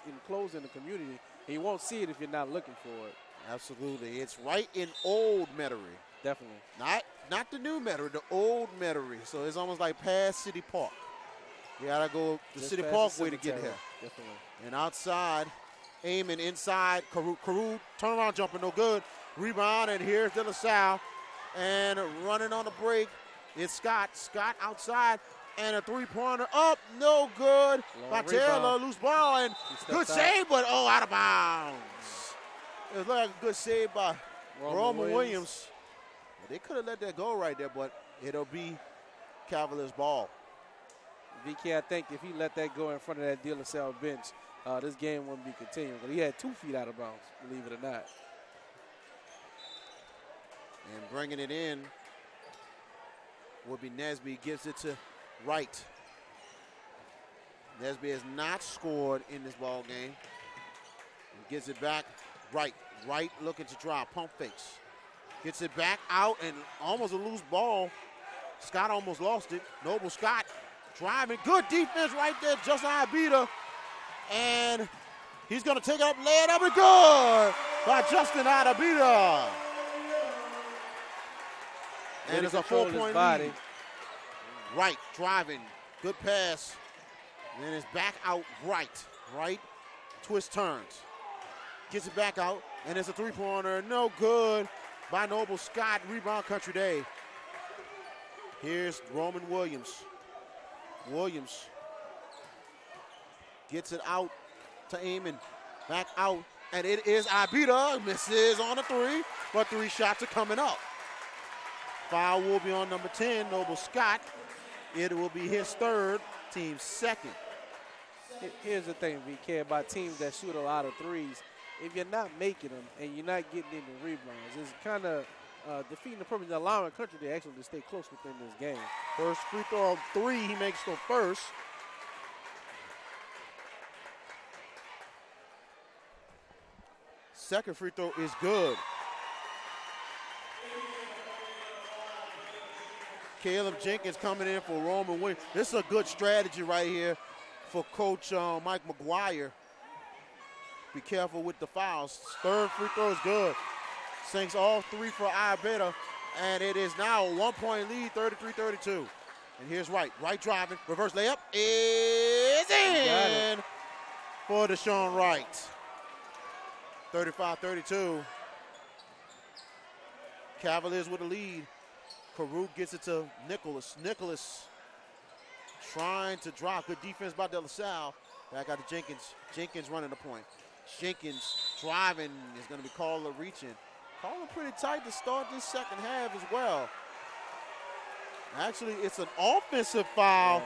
enclosed in the community, and you won't see it if you're not looking for it. Absolutely. It's right in Old Metairie. Definitely. Not the new Metairie, the Old Metairie. So it's almost like past City Park. You gotta go the City Park way to get here. Definitely. And outside, aiming inside, Karuk, turnaround jumper, no good. Rebound, and here's De La Salle. And running on the break, it's Scott. Scott outside, and a three-pointer up, no good. By Taylor, loose ball, and good save, but out of bounds. It was like a good save by Roman Williams. They could have let that go right there, but it'll be Cavaliers ball. VK, I think if he let that go in front of that De La Salle bench, this game wouldn't be continuing. He had 2 feet out of bounds, believe it or not. And bringing it in will be Nesby. Gives it to Wright. Nesby has not scored in this ball game. He gets it back. Wright looking to drive. Pump fakes. Gets it back out and almost a loose ball. Scott almost lost it. Noble Scott driving. Good defense right there. Justin Ibita. And he's going to take it up, lay it up, and good by Justin Ibita. And it's a 4-point lead. Wright driving. Good pass. And it's back out Wright. Wright twist turns. Gets it back out. And it's a 3-pointer. No good by Noble Scott. Rebound Country Day. Here's Roman Williams. Williams gets it out to Amon. Back out. And it is Ibita. Misses on a 3. But 3 shots are coming up. Foul will be on number 10, Noble Scott. It will be his 3rd, team's 2nd. Here's the thing, VK, about teams that shoot a lot of threes. If you're not making them and you're not getting into rebounds, it's kind of defeating the purpose, allowing Country to actually stay close within this game. First free throw of 3, he makes the first. Second free throw is good. Caleb Jenkins coming in for Roman Williams. This is a good strategy right here for Coach Mike McGuire. Be careful with the fouls. 3rd free throw is good. Sinks all 3 for Ibita, and it is now a 1-point lead, 33-32. And here's Wright. Wright driving. Reverse layup is in for Deshaun Wright. 35-32. Cavaliers with a lead. Karuk gets it to Nicholas. Nicholas trying to drop. Good defense by De La Salle. Back out to Jenkins. Jenkins running the point. Jenkins driving is going to be called a reach-in. Calling pretty tight to start this second half as well. Actually, it's an offensive foul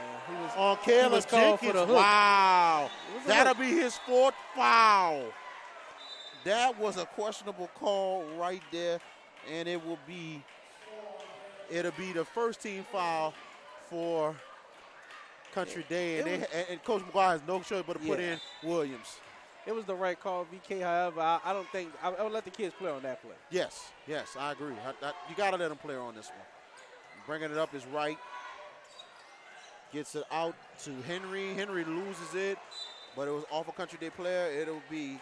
on Caleb Jenkins. Wow. That'll be his 4th foul. That was a questionable call right there, and it'll be the first team foul for Country Day, and Coach McGuire has no choice but to put in Williams. It was the right call, VK. However, I don't think I would let the kids play on that play. Yes, I agree. You got to let them play on this one. Bringing it up is Wright. Gets it out to Henry. Henry loses it, but it was off a Country Day player. It'll be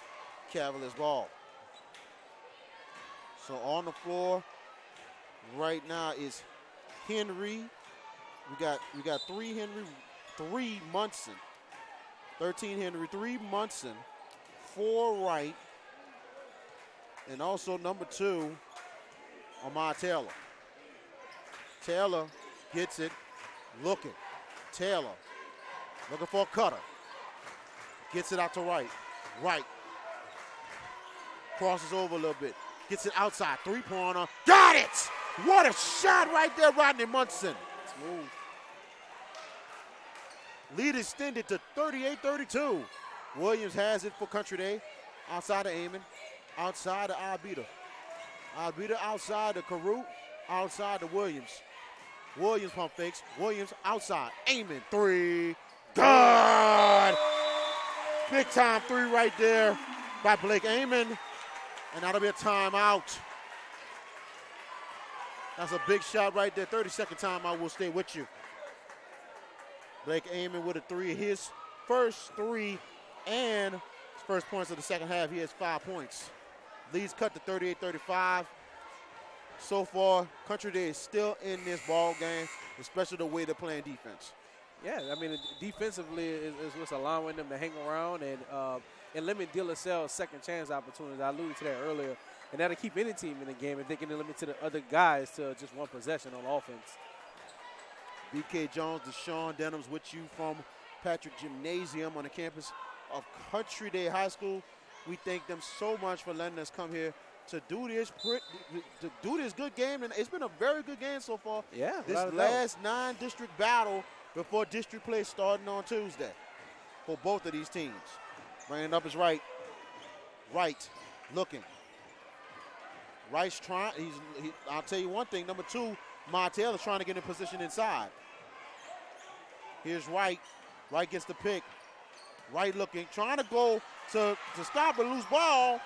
Cavaliers ball. So on the floor right now is Henry. We got 3 Henry, 3 Munson. 13 Henry, 3 Munson, 4 Wright, and also number 2, Amar Taylor. Taylor gets it, looking. Taylor looking for a cutter. Gets it out to Wright. Wright crosses over a little bit. Gets it outside. 3-pointer. Got it! What a shot right there, Rodney Munson. Smooth. Lead extended to 38-32. Williams has it for Country Day. Outside of Amon. Outside of Ibita. Ibita outside of Karuk. Outside of Williams. Williams pump fakes. Williams outside. Amon. 3. Good! Big time 3 right there by Blake Amon. And that'll be a timeout. That's a big shot right there. 30-second timeout. Will stay with you. Blake Amon with a 3. His first 3 and his first points of the second half. He has 5 points. Leads cut to 38-35. So far, Country Day is still in this ball game, especially the way they're playing defense. Yeah, I mean, defensively is what's allowing them to hang around and limit De La Salle's second chance opportunities. I alluded to that earlier. And that'll keep any team in the game if they can limit to the other guys to just 1 possession on offense. B.K. Jones, Deshaun Denham's with you from Patrick Gymnasium on the campus of Country Day High School. We thank them so much for letting us come here to do this good game. And it's been a very good game so far. Yeah. This last 9-district battle before district play starting on Tuesday for both of these teams. Bringing up his right. Right, looking. Wright's trying. I'll tell you one thing. Number 2, Martell is trying to get in position inside. Here's Wright. Wright gets the pick. Wright looking, trying to go to stop a loose ball,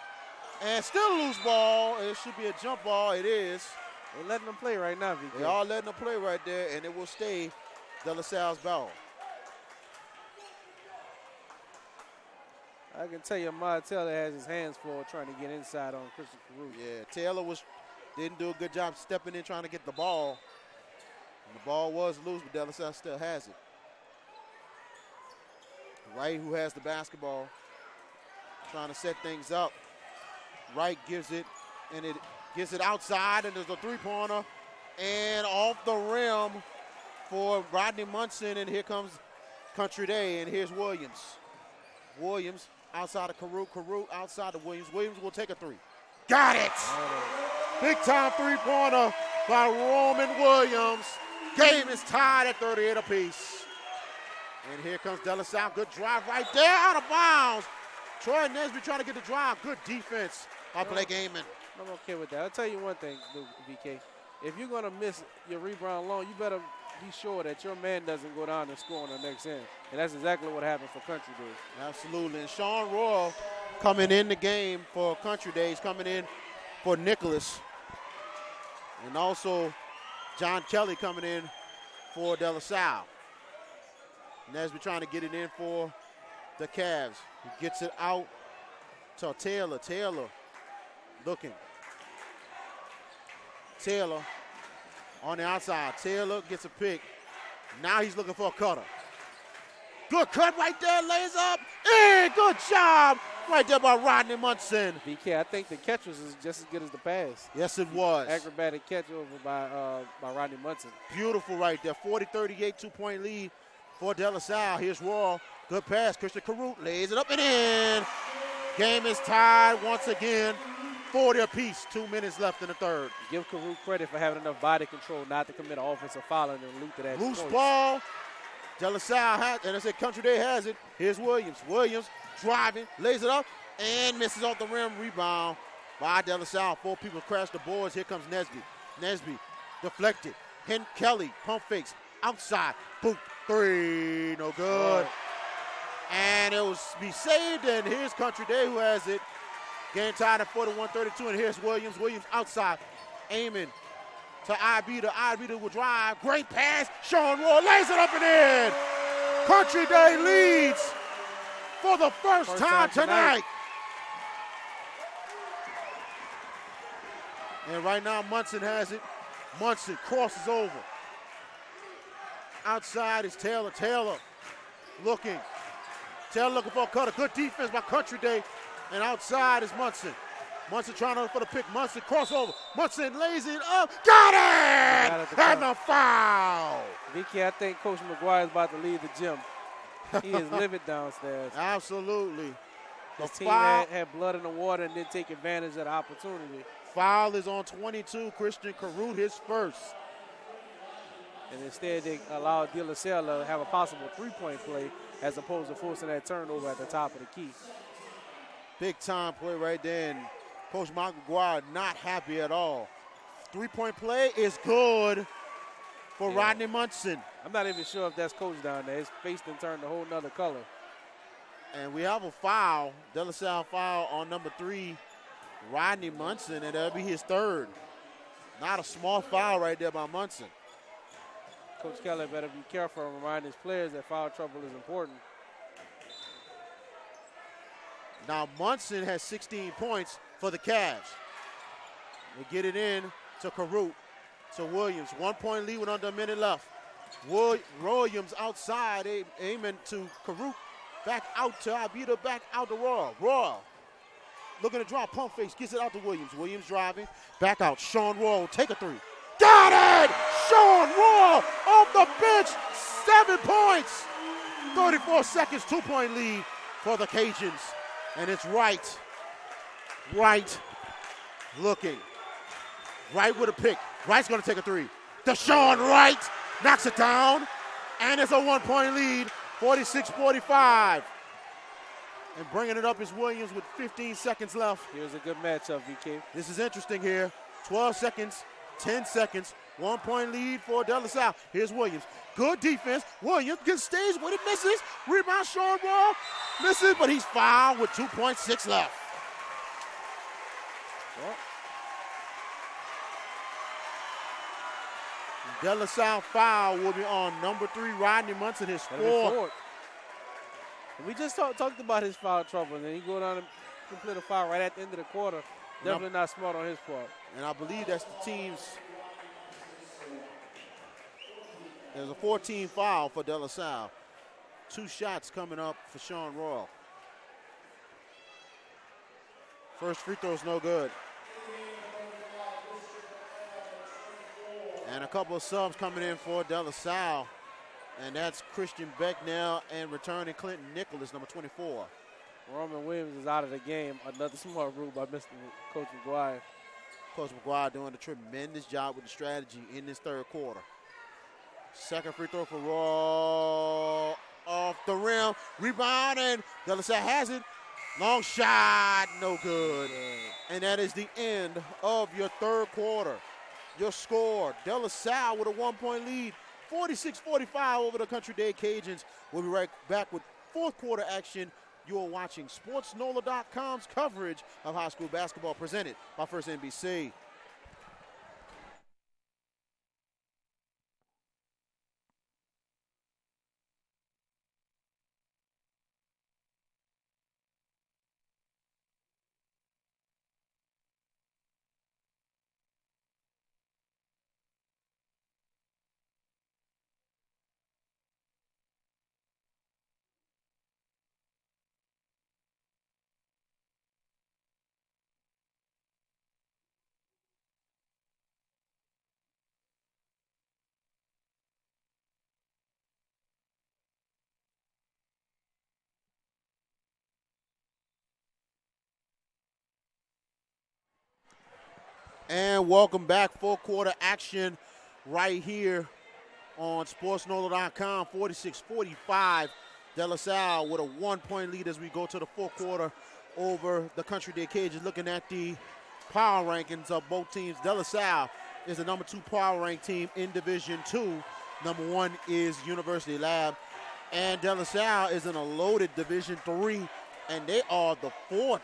and still a loose ball. It should be a jump ball. It is. They're letting them play right now, VK. They are letting them play right there, and it will stay De La Salle's ball. I can tell you, Taylor has his hands full trying to get inside on Christian Caruth. Yeah, Taylor didn't do a good job stepping in trying to get the ball. And the ball was loose, but De La Salle still has it. Wright, who has the basketball, trying to set things up. Wright gives it, and it gets it outside, and there's a three-pointer, and off the rim for Rodney Munson, and here comes Country Day, and here's Williams. Williams outside of Caruth. Caruth outside of Williams. Williams will take a three. Got it! Big-time three-pointer by Roman Williams. Game is tied at 38 apiece. And here comes De La Salle. Good drive right there, out of bounds. Troy Nesby trying to get the drive. Good defense by Blake Amon. I'm okay with that. I'll tell you one thing, VK. If you're going to miss your rebound long, you better be sure that your man doesn't go down and score on the next end. And that's exactly what happened for Country Days. Absolutely. And Sean Royal coming in the game for Country Days, coming in for Nicholas. And also John Kelly coming in for De La Salle. Nesby trying to get it in for the Cavs. He gets it out to Taylor. Taylor looking. Taylor on the outside. Taylor gets a pick. Now he's looking for a cutter. Good cut right there, lays up. And good job right there by Rodney Munson. VK, I think the catch was just as good as the pass. Yes, it was. Acrobatic catch over by Rodney Munson. Beautiful right there. 40-38, 2-point lead for De La Salle. Here's Royal. Good pass. Christian Caruth lays it up and in. Game is tied once again. 40 apiece. 2 minutes left in the third. Give Caruth credit for having enough body control not to commit an offensive foul and then loop to that. Loose ball. De La Salle has, and I said Country Day has it. Here's Williams. Williams driving, lays it up, and misses off the rim. Rebound by De La Salle. 4 people crash the boards. Here comes Nesby. Nesby deflected. Kelly pump fakes outside. Boom. 3. No good. And it will be saved, and here's Country Day who has it. Game tied at 41-32, and here's Williams. Williams outside, aiming to Ibita. Ibita will drive. Great pass. Sean Roy lays it up and in. Country Day leads for the first time tonight. And right now Munson has it. Munson crosses over. Outside is Taylor. Taylor looking. Taylor looking for a cutter. Good defense by Country Day. And outside is Munson. Munson trying to look for the pick. Munson crossover. Munson lays it up. Got it! And a foul. Vicky, I think Coach McGuire is about to leave the gym. He is livid downstairs. Absolutely. His team had blood in the water and didn't take advantage of the opportunity. Foul is on 22. Christian Caruth, his first. And instead they allowed De La Salle to have a possible three-point play as opposed to forcing that turnover at the top of the key. Big time play right there, and Coach Michael McGuire not happy at all. Three-point play is good for Rodney Munson. I'm not even sure if that's Coach down there. His face done turned a whole nother color. And we have a foul, De La Salle foul on number 3, Rodney Munson, and that'll be his third. Not a small foul right there by Munson. Coach Kelly better be careful and remind his players that foul trouble is important. Now Munson has 16 points for the Cavs. They get it in to Caruth, to Williams. 1 point lead with under a minute left. Williams outside, aiming to Caruth. Back out to Ibita, back out to Royal. Royal looking to drop, pump face, gets it out to Williams. Williams driving, back out. Sean Royal, take a 3. Got it! Sean Royal off the bench, 7 points. 34 seconds, 2 point lead for the Cajuns. And it's right Wright looking. Wright with a pick. Wright's going to take a three. Deshaun Wright knocks it down, and it's a 1-point lead, 46-45. And bringing it up is Williams with 15 seconds left. Here's a good matchup, VK. This is interesting here. 12 seconds, 10 seconds, 1-point lead for De La Salle. Here's Williams. Good defense. Williams gets staged, but it misses. Rebound, Sean Ball misses, but he's fouled with 2.6 left. Well, De La Salle foul will be on number 3, Rodney Munson, his fourth. We just talked about his foul trouble, and then he go down and complete a foul right at the end of the quarter. Definitely not smart on his part. And I believe that's the team's. There's a 14 foul for De La Salle. 2 shots coming up for Sean Royal. First free throw's no good. And a couple of subs coming in for De La Salle. And that's Christian Becknell and returning Clinton Nicholas, number 24. Roman Williams is out of the game. Another smart move by Coach McGuire. Coach McGuire doing a tremendous job with the strategy in this third quarter. Second free throw for Raw off the rim. Rebound, and De La Salle has it. Long shot, no good. And that is the end of your third quarter. Your score, De La Salle with a 1-point lead, 46-45 over the Country Day Cajuns. We'll be right back with fourth quarter action. You are watching SportsNOLA.com's coverage of high school basketball presented by First NBC. And welcome back. Full quarter action right here on SportsNOLA.com. 46-45. De La Salle with a 1-point lead as we go to the fourth quarter over the Country Day Cajuns. Looking at the power rankings of both teams, De La Salle is the number 2 power ranked team in Division II. Number 1 is University Lab. And De La Salle is in a loaded Division III, and they are the fourth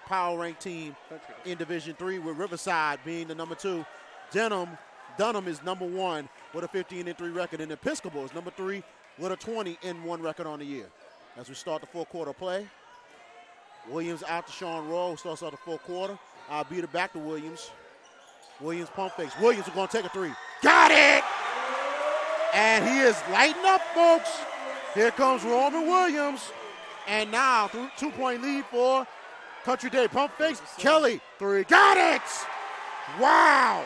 power ranked team in Division III, with Riverside being the number 2. Dunham is number 1 with a 15-3 record, and Episcopal is number 3 with a 20-1 record on the year. As we start the fourth quarter play, Williams out to Sean Rowe, who starts out the fourth quarter. I'll beat it back to Williams. Williams pump fakes. Williams is going to take a 3. Got it! And he is lighting up, folks. Here comes Roman Williams. And now, 2-point lead for Country Day. Pump fakes. Kelly, 3. Got it! Wow!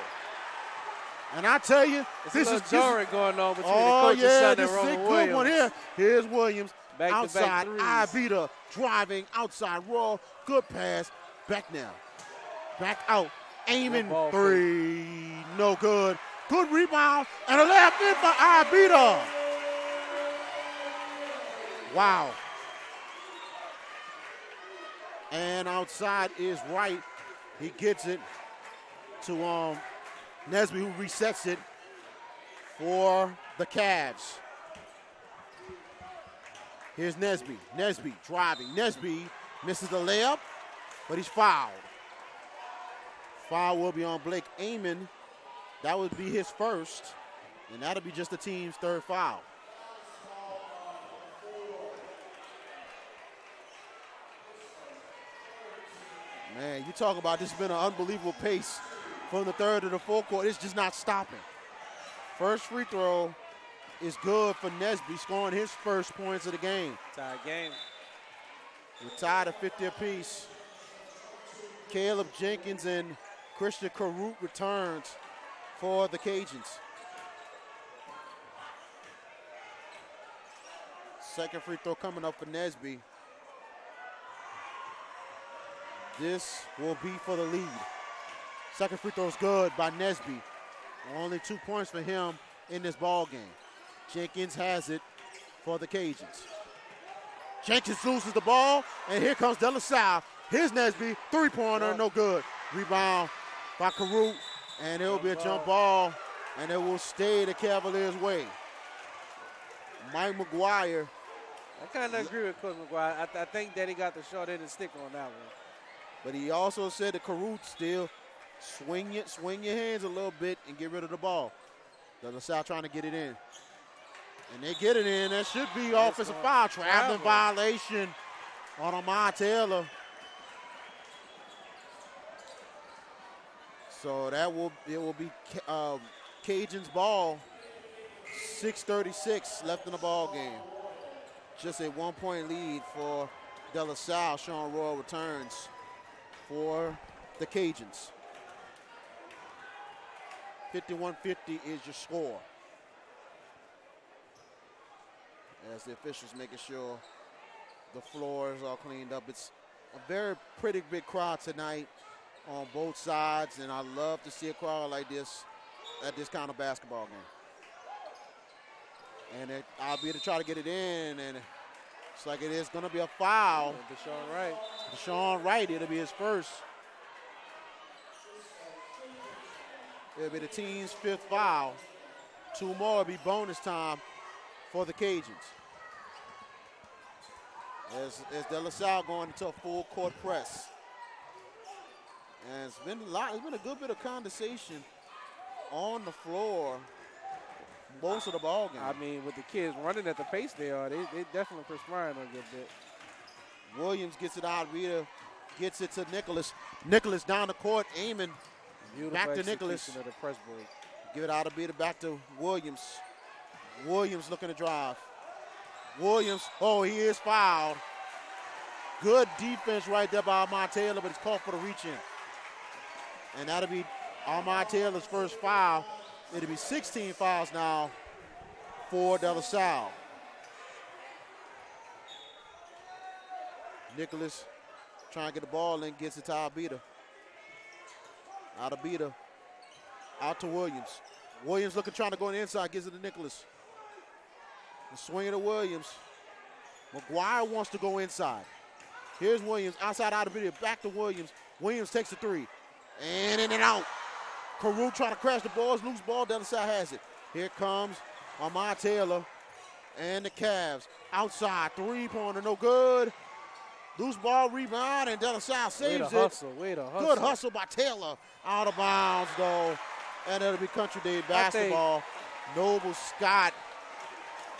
And I tell you, this is jarring going on between the coach's son and Roman Williams. Good one here. Here's Williams. Back outside, to back Ibita driving outside Raw. Good pass. Back now. Back out. Aiming 3. No good. Good rebound. And a layup in for Ibita. Wow. And outside is Wright. He gets it to Nesby, who resets it for the Cavs. Here's Nesby. Nesby driving. Nesby misses the layup, but he's fouled. Foul will be on Blake Amon. That would be his first, and that'll be just the team's third foul. Man, you talk about this has been an unbelievable pace from the third to the fourth quarter. It's just not stopping. First free throw is good for Nesby, scoring his first points of the game. Tied game. We're tied at 50 apiece. Caleb Jenkins and Christian Karut returns for the Cajuns. Second free throw coming up for Nesby. This will be for the lead. Second free throw is good by Nesby. Only 2 points for him in this ball game. Jenkins has it for the Cajuns. Jenkins loses the ball, and here comes De La Salle. Here's Nesby, three-pointer, no good. Rebound by Karr, and it will be a jump ball, and it will stay the Cavaliers' way. Mike McGuire. I kind of agree with Coach McGuire. I think that he got the short end of the stick on that one. But he also said to Karr, still swing your hands a little bit and get rid of the ball. De La Salle trying to get it in. And they get it in. That should be offensive foul. Traveling violation on Amar Taylor. So it will be Cajuns ball. 6:36 left in the ball game. Just a 1 point lead for De La Salle. Sean Royal returns for the Cajuns. 51-50 is your score. As the officials making sure the floor is all cleaned up. It's a very pretty big crowd tonight on both sides, and I love to see a crowd like this at this kind of basketball game. And I'll be to try to get it in, and it's like it is going to be a foul. Deshaun Wright. Deshaun Wright, it'll be his first. It'll be the team's fifth foul. 2 more will be bonus time for the Cajuns. As De La Salle going into a full court press. And it's been a good bit of condensation on the floor most of the ball game. I mean, with the kids running at the pace they are, they definitely perspiring a good bit. Williams gets it out. Rita gets it to Nicholas. Nicholas down the court, aiming. Beautiful back to Nicholas. of the press break. Give it out of Rita back to Williams. Williams looking to drive. Williams, he is fouled. Good defense right there by Amar Taylor, but it's called for the reach-in. And that'll be Amar Taylor's first foul. It'll be 16 fouls now for De La Salle. Nicholas trying to get the ball and gets it to Albita. Albita out to Williams. Williams trying to go on the inside, gives it to Nicholas. The swing to Williams. McGuire wants to go inside. Here's Williams, outside Albita, back to Williams. Williams takes the three. And in and out. Karr trying to crash the balls, loose ball, De La Salle has it. Here comes Amar Taylor and the Cavs. Outside, three-pointer, no good. Loose ball, rebound, and De La Salle saves it. Way to hustle. Good hustle by Taylor. Out of bounds, though. And it'll be Country Day basketball. Noble Scott.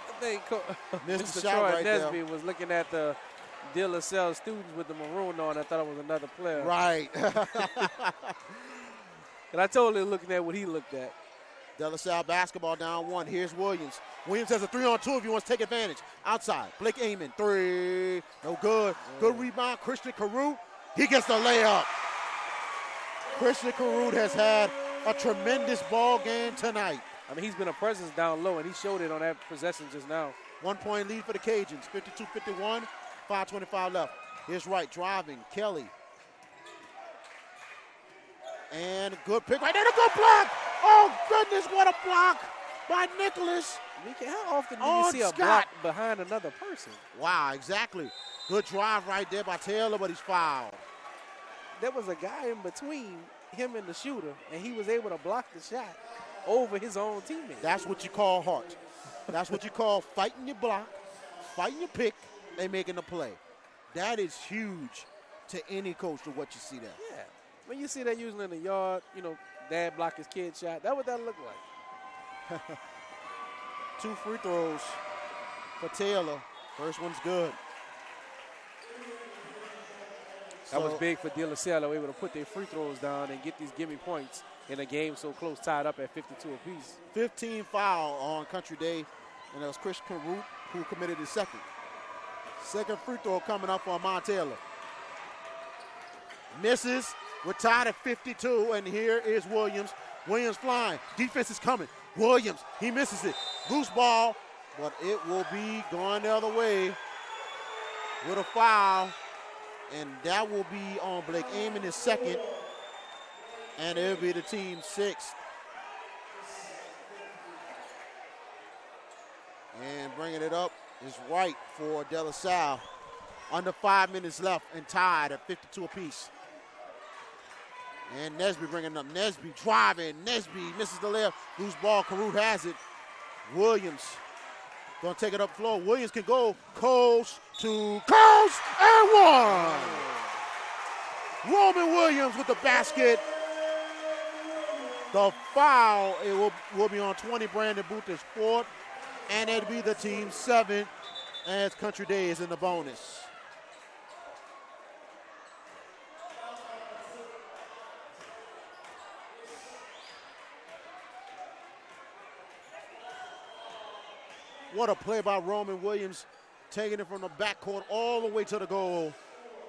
I think missed the Mr. shot Troy right there. Nesby was looking at the De La Salle students with the maroon on. I thought it was another player. Right. And I totally looking at what he looked at. De La Salle basketball down 1. Here's Williams. Williams has a 3-on-2 if he wants to take advantage. Outside, Blake Amon, three. No good. Good rebound, Christian Karr. He gets the layup. Christian Karr has had a tremendous ball game tonight. I mean, he's been a presence down low, and he showed it on that possession just now. 1 point lead for the Cajuns, 52-51, 5:25 left. Here's Wright driving, Kelly. And good pick right there, a good block. Oh, goodness, what a block by Nicholas. How often do you see a block behind another person? Wow, exactly. Good drive right there by Taylor, but he's fouled. There was a guy in between him and the shooter, and he was able to block the shot over his own teammate. That's what you call heart. That's what you call fighting your block, fighting your pick, and making the play. That is huge to any coach to what you see there. Yeah. When you see that usually in the yard, dad block his kid shot, that's what that look like. 2 free throws for Taylor. First one's good. That was big for De La Salle, able to put their free throws down and get these gimme points in a game so close, tied up at 52 apiece. 15 foul on Country Day, and that was Chris Karr who committed his second. Second free throw coming up for Amar Taylor. Misses. We're tied at 52, and here is Williams. Williams flying. Defense is coming. Williams, he misses it. Loose ball, but it will be going the other way with a foul. And that will be on Blake Amon, his second. And it'll be the team's sixth. And bringing it up is White for De La Salle. Under 5 minutes left and tied at 52 apiece. And Nesby bringing up. Nesby driving. Nesby misses the layup. Loose ball. Karut has it. Williams going to take it up floor. Williams can go coast to coast and one. Roman Williams with the basket. The foul, it will be on 20, Brandon Booth is fourth. And it'll be the team's seventh as Country Day is in the bonus. What a play by Roman Williams, taking it from the backcourt all the way to the goal.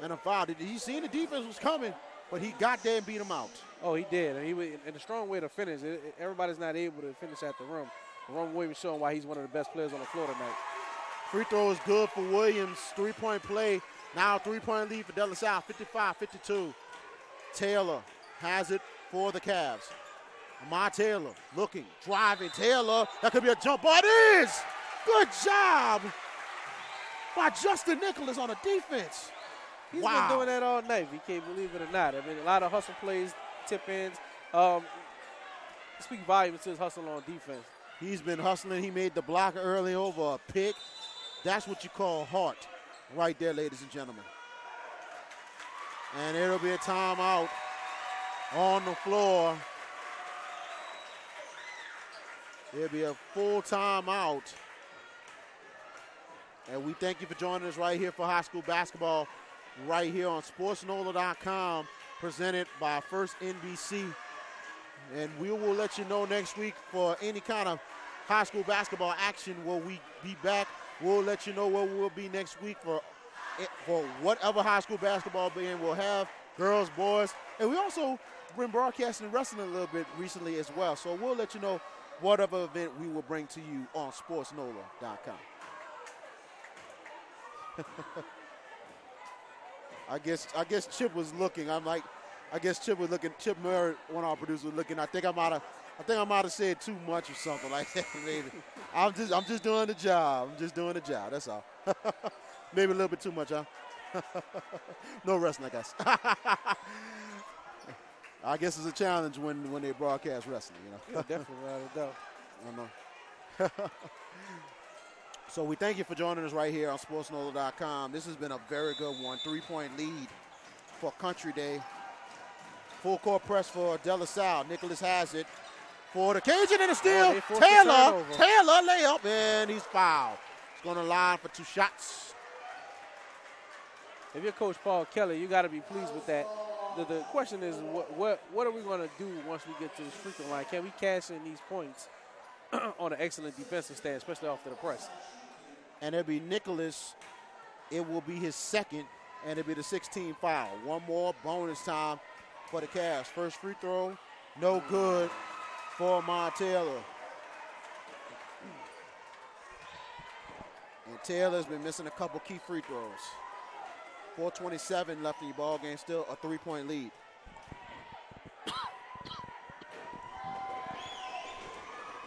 And a foul. He seen the defense was coming, but he got there and beat him out. Oh, he did. And a strong way to finish. Everybody's not able to finish at the rim. Roman Williams showing why he's one of the best players on the floor tonight. Free throw is good for Williams. 3-point play. Now 3-point lead for De La Salle, 55-52. Taylor has it for the Cavs. Amar Taylor looking, driving. Taylor, that could be a jump ball. It is! Good job by Justin Nicholas on the defense. He's been doing that all night, if you can't believe it or not. I mean, a lot of hustle plays, tip-ins. Speak volumes to his hustle on defense. He's been hustling. He made the block early over a pick. That's what you call heart right there, ladies and gentlemen. And it'll be a timeout on the floor. It'll be a full timeout. And we thank you for joining us right here for high school basketball, right here on SportsNOLA.com, presented by First NBC. And we will let you know next week for any kind of high school basketball action. Will we be back? We'll let you know where we'll be next week for whatever high school basketball game we'll have, girls, boys. And we also been broadcasting wrestling a little bit recently as well. So we'll let you know whatever event we will bring to you on SportsNOLA.com. I guess Chip was looking. I guess Chip was looking. Chip Murray, one of our producers, was looking. I think I might have said too much or something like that. Maybe I'm just doing the job. I'm just doing the job. That's all. Maybe a little bit too much, huh? No wrestling, I guess. I guess it's a challenge when they broadcast wrestling, you know. Yeah, definitely, without a doubt. I know. So we thank you for joining us right here on SportsNOLA.com. This has been a very good one. 3-point lead for Country Day. Full court press for De La Salle. Nicholas has it for the Cajun and a steal. Taylor layup, and he's fouled. He's going to line for 2 shots. If you're Coach Paul Kelly, you got to be pleased with that. The question is, what are we going to do once we get to this free throw line? Can we cash in these points on an excellent defensive stand, especially off to the press? And it'll be Nicholas. It will be his second, and it'll be the 16th foul. One more bonus time for the Cavs. First free throw, no good for Amar Taylor. And Taylor's been missing a couple key free throws. 4:27 left in the ball game, still a 3-point lead.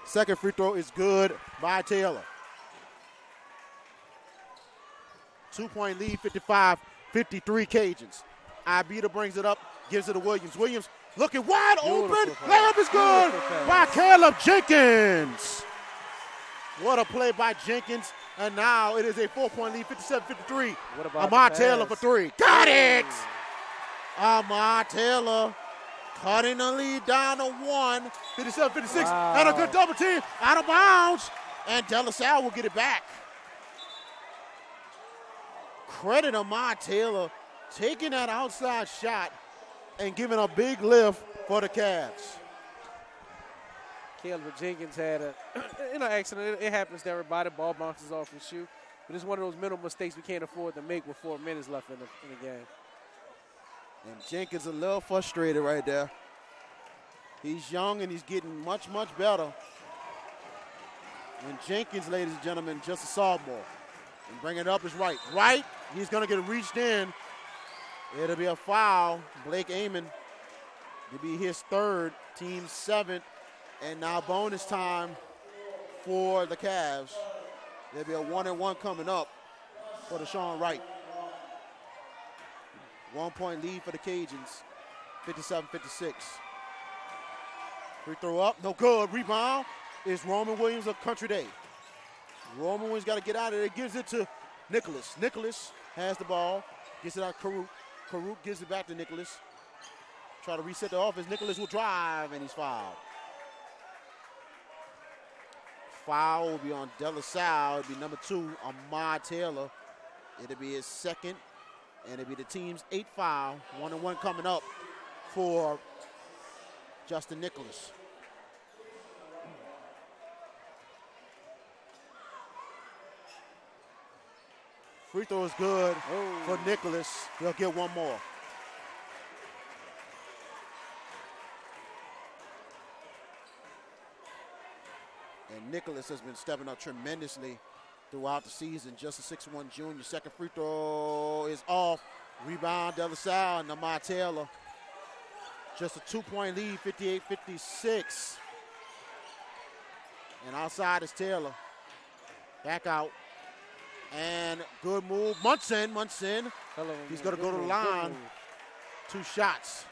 Second free throw is good by Taylor. 2-point lead, 55-53 Cajuns. Ibita brings it up, gives it to Williams. Williams looking wide open. Layup is good by Caleb Jenkins. What a play by Jenkins. And now it is a 4-point lead, 57-53. Amar Taylor for 3. Got it! Amar Taylor cutting the lead down to 1. 57-56. Wow. And a good double team out of bounds. And De La Salle will get it back. Credit Amar Taylor taking that outside shot and giving a big lift for the Cavs. Caleb Jenkins had an accident. It happens to everybody. Ball bounces off his shoe. But it's one of those mental mistakes we can't afford to make with 4 minutes left in the game. And Jenkins a little frustrated right there. He's young and he's getting much, much better. And Jenkins, ladies and gentlemen, just a sophomore. And bring it up is right. Right, he's going to get reached in. It'll be a foul. Blake Amon to be his third, team 7th. And now bonus time for the Cavs. There'll be a 1-and-1 coming up for Deshaun Wright. 1-point lead for the Cajuns, 57-56. Free throw up, no good. Rebound is Roman Williams of Country Day. Roman Williams got to get out of there. Gives it to Nicholas. Nicholas has the ball, gets it out to Karuk. Karuk gives it back to Nicholas. Try to reset the offense. Nicholas will drive, and he's fouled. Foul will be on De La Salle. It'll be number 2, Ahmad Taylor. It'll be his second, and it'll be the team's 8th foul. 1-and-1 coming up for Justin Nicholas. Free throw is good for Nicholas. He'll get one more. And Nicholas has been stepping up tremendously throughout the season. Just a 6'1" junior. Second free throw is off. Rebound, De La Salle and Ahmad Taylor. Just a 2-point lead, 58-56. And outside is Taylor. Back out. And good move. Munson. He's going to go to the line. 2 shots.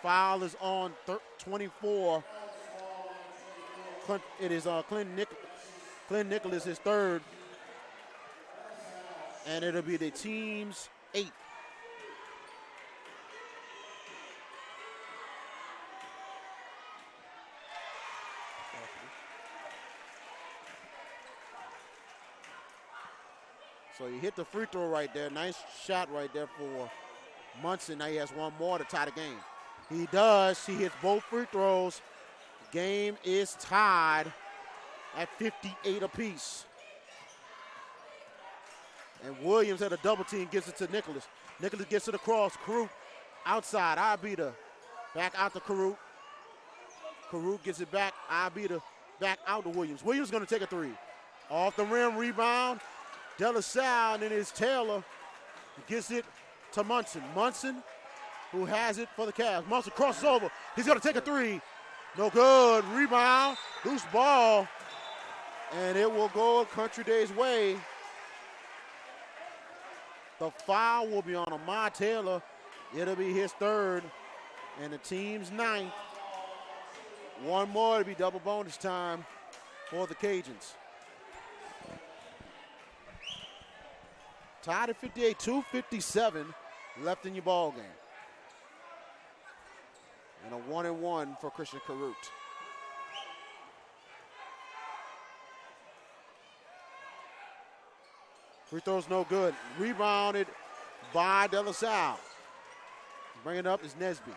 Foul is on 24. It is Clint Nicholas, his third. And it'll be the team's 8th. So he hit the free throw right there. Nice shot right there for Munson. Now he has one more to tie the game. He does. He hits both free throws. Game is tied at 58 apiece. And Williams at a double team gives it to Nicholas. Nicholas gets it across. Karuk outside. Ibita back out to Karuk. Karuk gets it back. Ibita back out to Williams. Williams going to take a 3. Off the rim, rebound. De La Salle, and then it's Taylor. He gets it to Munson. Munson, who has it for the Cavs. Munson crosses over. He's going to take a 3. No good. Rebound. Loose ball. And it will go Country Day's way. The foul will be on Ahmad Taylor. It'll be his third. And the team's 9th. One more to be double bonus time for the Cajuns. Tied at 58, 2:57 left in your ball game. And a 1-and-1 for Christian Karut. Free throw's no good. Rebounded by De La Salle. Bringing it up is Nesby.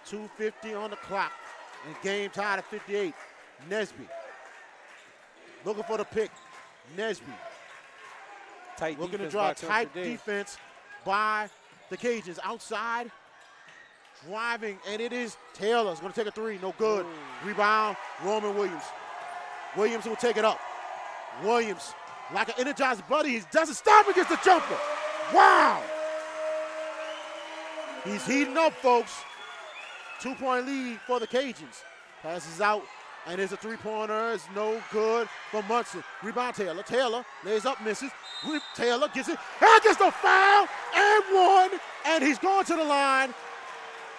2:50 on the clock. And game tied at 58. Nesby. Looking for the pick. Nesby. Looking to draw tight defense by the Cajuns. Outside, driving, and it is Taylor. He's going to take a 3. No good. Rebound, Roman Williams. Williams will take it up. Williams, like an energized buddy, he doesn't stop and gets the jumper. Wow. He's heating up, folks. 2-point lead for the Cajuns. Passes out, and it's a 3-pointer. It's no good for Munson. Rebound, Taylor. Taylor lays up, misses. Taylor gets it, and gets the foul, and 1, and he's going to the line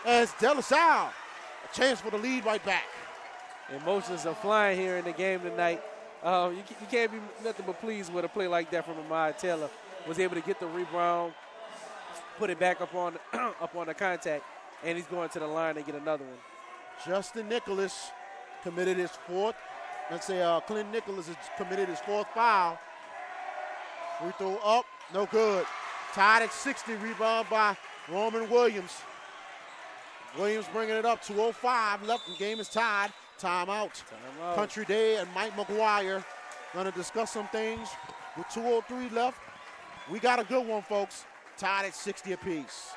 as De La Salle. A chance for the lead right back. Emotions are flying here in the game tonight. You can't be nothing but pleased with a play like that from Ahmad Taylor. Was able to get the rebound, put it back up on the contact, and he's going to the line to get another one. Justin Nicholas committed his 4th. Clint Nicholas has committed his 4th foul. Free throw up, no good. Tied at 60, rebound by Roman Williams. Williams bringing it up, 2:05 left, and game is tied. Timeout. Country Day and Mike McGuire going to discuss some things with 2:03 left. We got a good one, folks. Tied at 60 apiece.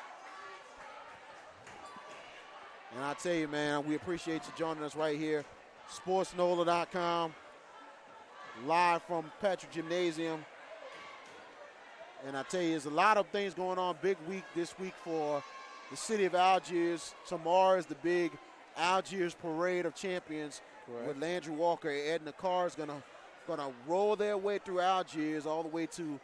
And I tell you, man, we appreciate you joining us right here. SportsNOLA.com, live from Patrick Gymnasium. And I tell you, there's a lot of things going on. Big week this week for the city of Algiers. Tomorrow is the big Algiers Parade of Champions with Landry Walker and Edna Karr is gonna roll their way through Algiers all the way to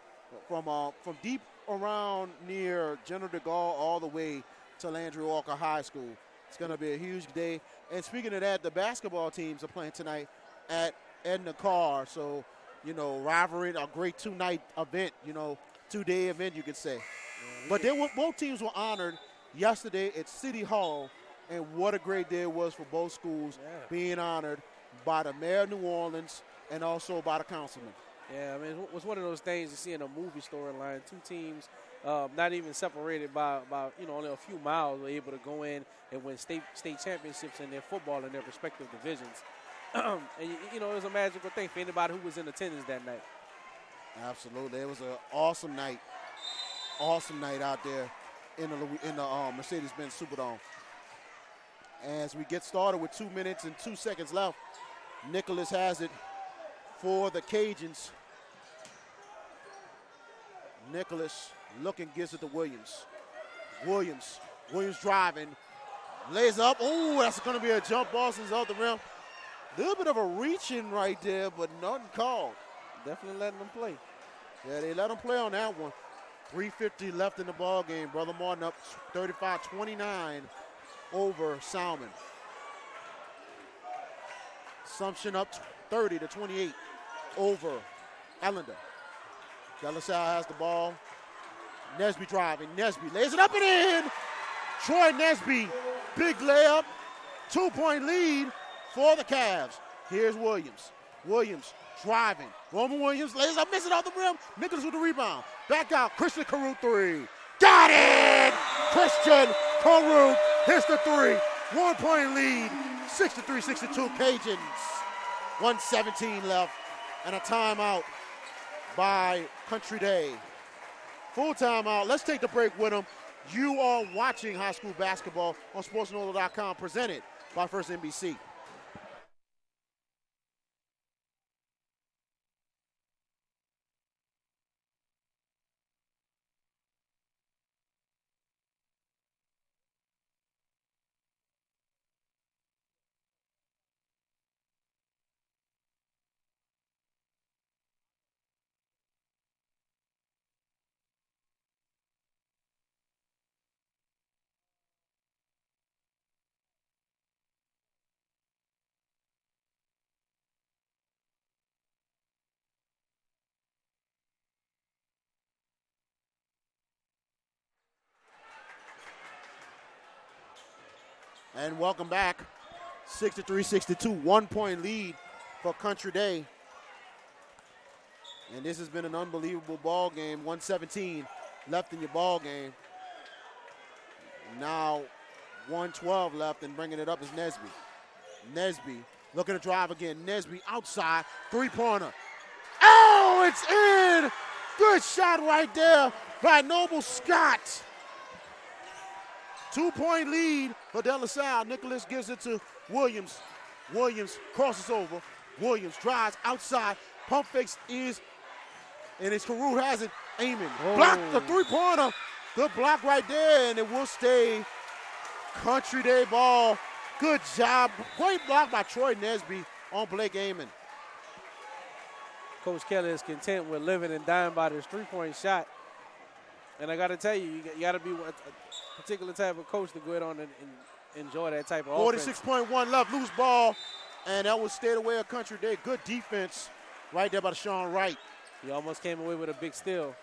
from deep around near General de Gaulle all the way to Landry Walker High School. It's gonna be a huge day. And speaking of that, the basketball teams are playing tonight at Edna Karr. So, you know, rivalry, a great two-night event, you know, two-day event, you could say. Yeah, but both teams were honored yesterday at City Hall, and what a great day it was for both schools being honored by the mayor of New Orleans and also by the councilman. Yeah, I mean, it was one of those things you see in a movie storyline. Two teams not even separated by you know, only a few miles were able to go in and win state championships in their football in their respective divisions. And, you know, it was a magical thing for anybody who was in attendance that night. Absolutely. It was an awesome night. Awesome night out there in the Mercedes-Benz Superdome. As we get started with 2 minutes and 2 seconds left, Nicholas has it for the Cajuns. Nicholas looking, gives it to Williams. Williams driving, lays up. Oh, that's going to be a jump. Boston's off the rim. A little bit of a reach-in right there, but nothing called. Definitely letting them play. Yeah, they let them play on that one. 3:50 left in the ball game. Brother Martin up 35-29 over Salmon. Assumption up 30-28 over Ellender. De La Salle has the ball. Nesby driving. Nesby lays it up and in. Troy Nesby, big layup. 2-point lead for the Cavs. Here's Williams. Williams driving. Roman Williams lays up, misses off the rim. Nicholas with the rebound. Back out. Christian Caruth three. Got it! Christian Caruth hits the three. 1-point lead. 63-62 Cajuns. 1:17 left. And a timeout by Country Day. Full timeout. Let's take the break with them. You are watching high school basketball on SportsNOLA.com, presented by First NBC. And welcome back. 63-62, 1-point lead for Country Day. And this has been an unbelievable ball game. 1:17 left in your ball game. Now 1:12 left, and bringing it up is Nesby. Nesby looking to drive again. Nesby outside, three-pointer. Oh, it's in! Good shot right there by Noble Scott. 2-point lead for De La Salle. Nicholas gives it to Williams. Williams crosses over. Williams drives outside. Pump fakes and his Caruth has it. Aiming. Block the three-pointer. Good block right there, and it will stay Country Day ball. Good job. Great block by Troy Nesby on Blake Amon. Coach Kelly is content with living and dying by this three-point shot. And I got to tell you, you got to be a particular type of coach to go ahead on and enjoy that type of offense. 46.1 left, loose ball, and that was stayed away of Country Day. Good defense right there by Sean Wright. He almost came away with a big steal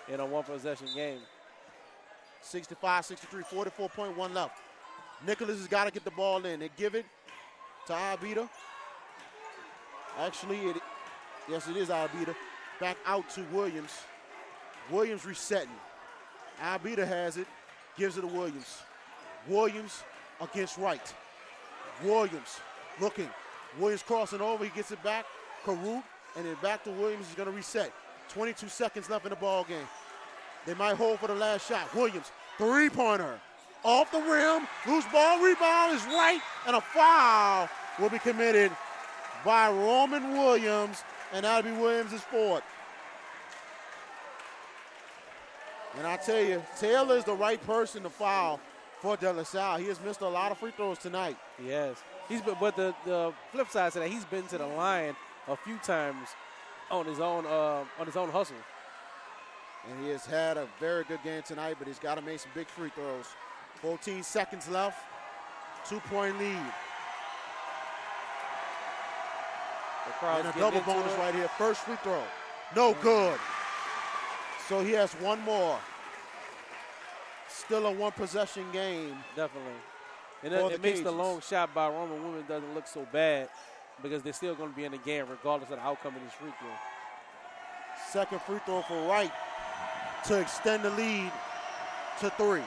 in a one-possession game. 65-63, 44.1 left. Nicholas has got to get the ball in. They give it to Albita. Actually, yes, it is Albita. Back out to Williams. Williams resetting. Albita has it, gives it to Williams. Williams against Wright. Williams looking. Williams crossing over, he gets it back. Caruth, and then back to Williams. He's going to reset. 22 seconds left in the ball game. They might hold for the last shot. Williams, three-pointer. Off the rim, loose ball, rebound is Wright, and a foul will be committed by Roman Williams, and that'll be Williams' fourth. And I tell you, Taylor is the right person to foul for De La Salle. He has missed a lot of free throws tonight. Yes. But the flip side to that, he's been to the line a few times on his own hustle. And he has had a very good game tonight, but he's got to make some big free throws. 14 seconds left. 2-point lead. And a double bonus right here. First free throw. No good. So he has one more. Still a one-possession game. Definitely. And it makes the long shot by Roman women doesn't look so bad because they're still going to be in the game regardless of the outcome of this free throw. Second free throw for Wright to extend the lead to 3.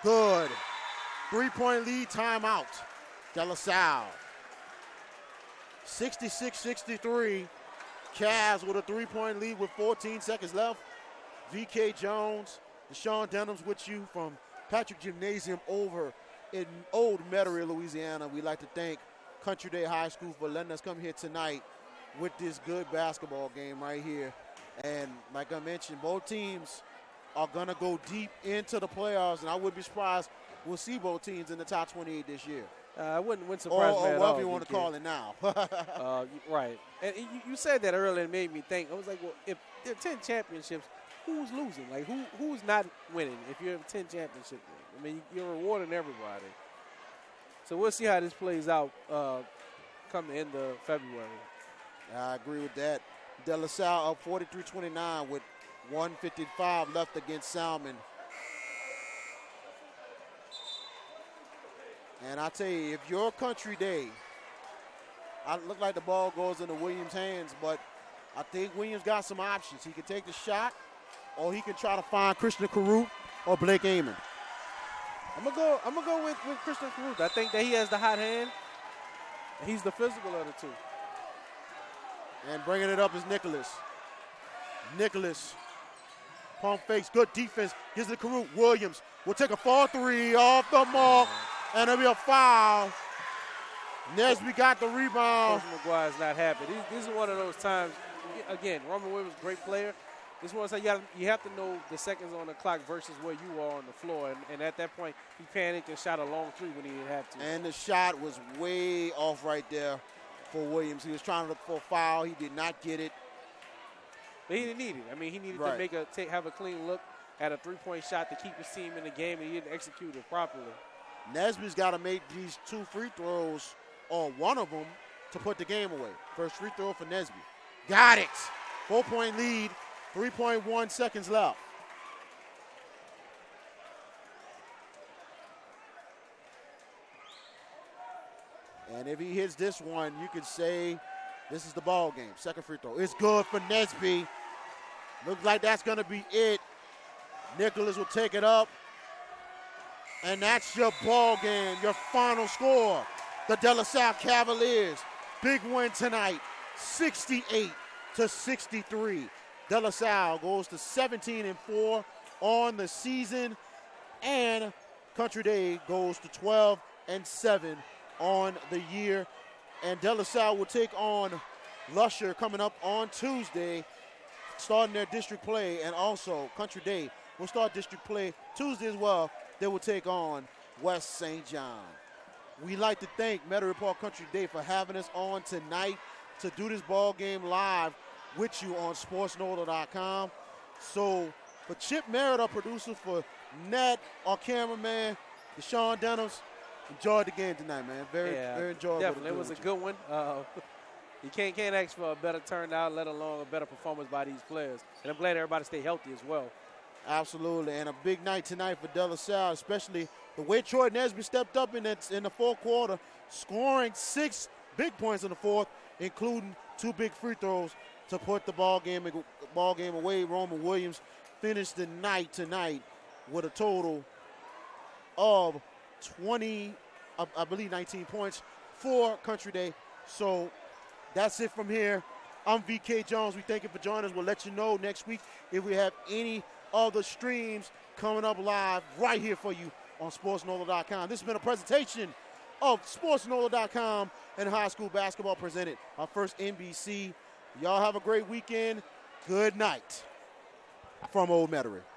Good. 3-point lead, timeout. De La Salle. 66-63. Cavs with a 3-point lead with 14 seconds left. VK Jones, Deshaun Denham's with you from Patrick Gymnasium over in Old Metairie, Louisiana. We'd like to thank Country Day High School for letting us come here tonight with this good basketball game right here. And like I mentioned, both teams are going to go deep into the playoffs, and I wouldn't be surprised we'll see both teams in the top 28 this year. I wouldn't surprise me at all. Or whatever you want to call it now. Right. And you said that earlier and made me think. I was like, well, if there are 10 championships, who's losing? Like, who's not winning if you have 10 championships? I mean, you're rewarding everybody. So we'll see how this plays out come the end of February. I agree with that. De La Salle up 43-29 with 1:55 left against Salmon. And I tell you, if you're Country Day, I look like the ball goes into Williams' hands, but I think Williams got some options. He can take the shot, or he can try to find Christian Caruth or Blake Amon. I'm gonna go with Christian Caruth. I think that he has the hot hand. He's the physical of the two. And bringing it up is Nicholas. Nicholas, pump fakes, good defense, gives it to Caruth. Williams will take a 4-3 off the mark, and it'll be a foul. Nesby got the rebound. Coach McGuire's not happy. This is one of those times, again, Roman Williams, great player. This one, you have to know the seconds on the clock versus where you are on the floor. And at that point, he panicked and shot a long three when he didn't have to. And the shot was way off right there for Williams. He was trying to look for a foul. He did not get it. But he didn't need it. I mean, he needed to have a clean look at a three-point shot to keep his team in the game, and he didn't execute it properly. Nesby's got to make these 2 free throws, or one of them, to put the game away. First free throw for Nesby. Got it. 4-point lead, 3.1 seconds left. And if he hits this one, you could say this is the ball game. Second free throw. It's good for Nesby. Looks like that's going to be it. Nicholas will take it up. And that's your ball game, your final score. The De La Salle Cavaliers, big win tonight, 68-63. De La Salle goes to 17-4 on the season, and Country Day goes to 12-7 on the year. And De La Salle will take on Lusher coming up on Tuesday, starting their district play, and also Country Day will start district play Tuesday as well. They will take on West St. John. We'd like to thank Metairie Park Country Day for having us on tonight to do this ball game live with you on SportsNOLA.com. So for Chip Merritt, our producer, for Nat, our cameraman, Deshaun Denham's, enjoyed the game tonight, man. Very enjoyable. Definitely, it was a good one. You can't ask for a better turnout, let alone a better performance by these players. And I'm glad everybody stayed healthy as well. Absolutely, and a big night tonight for De La Salle, especially the way Troy Nesby stepped up in the fourth quarter, scoring 6 big points in the fourth, including 2 big free throws to put the ball game away. Roman Williams finished the night tonight with a total of 19 points for Country Day. So that's it from here. I'm VK Jones. We thank you for joining us. We'll let you know next week if we have any other streams coming up live right here for you on SportsNOLA.com. This has been a presentation of SportsNOLA.com and high school basketball presented by First NBC. Y'all have a great weekend. Good night. from Old Metairie.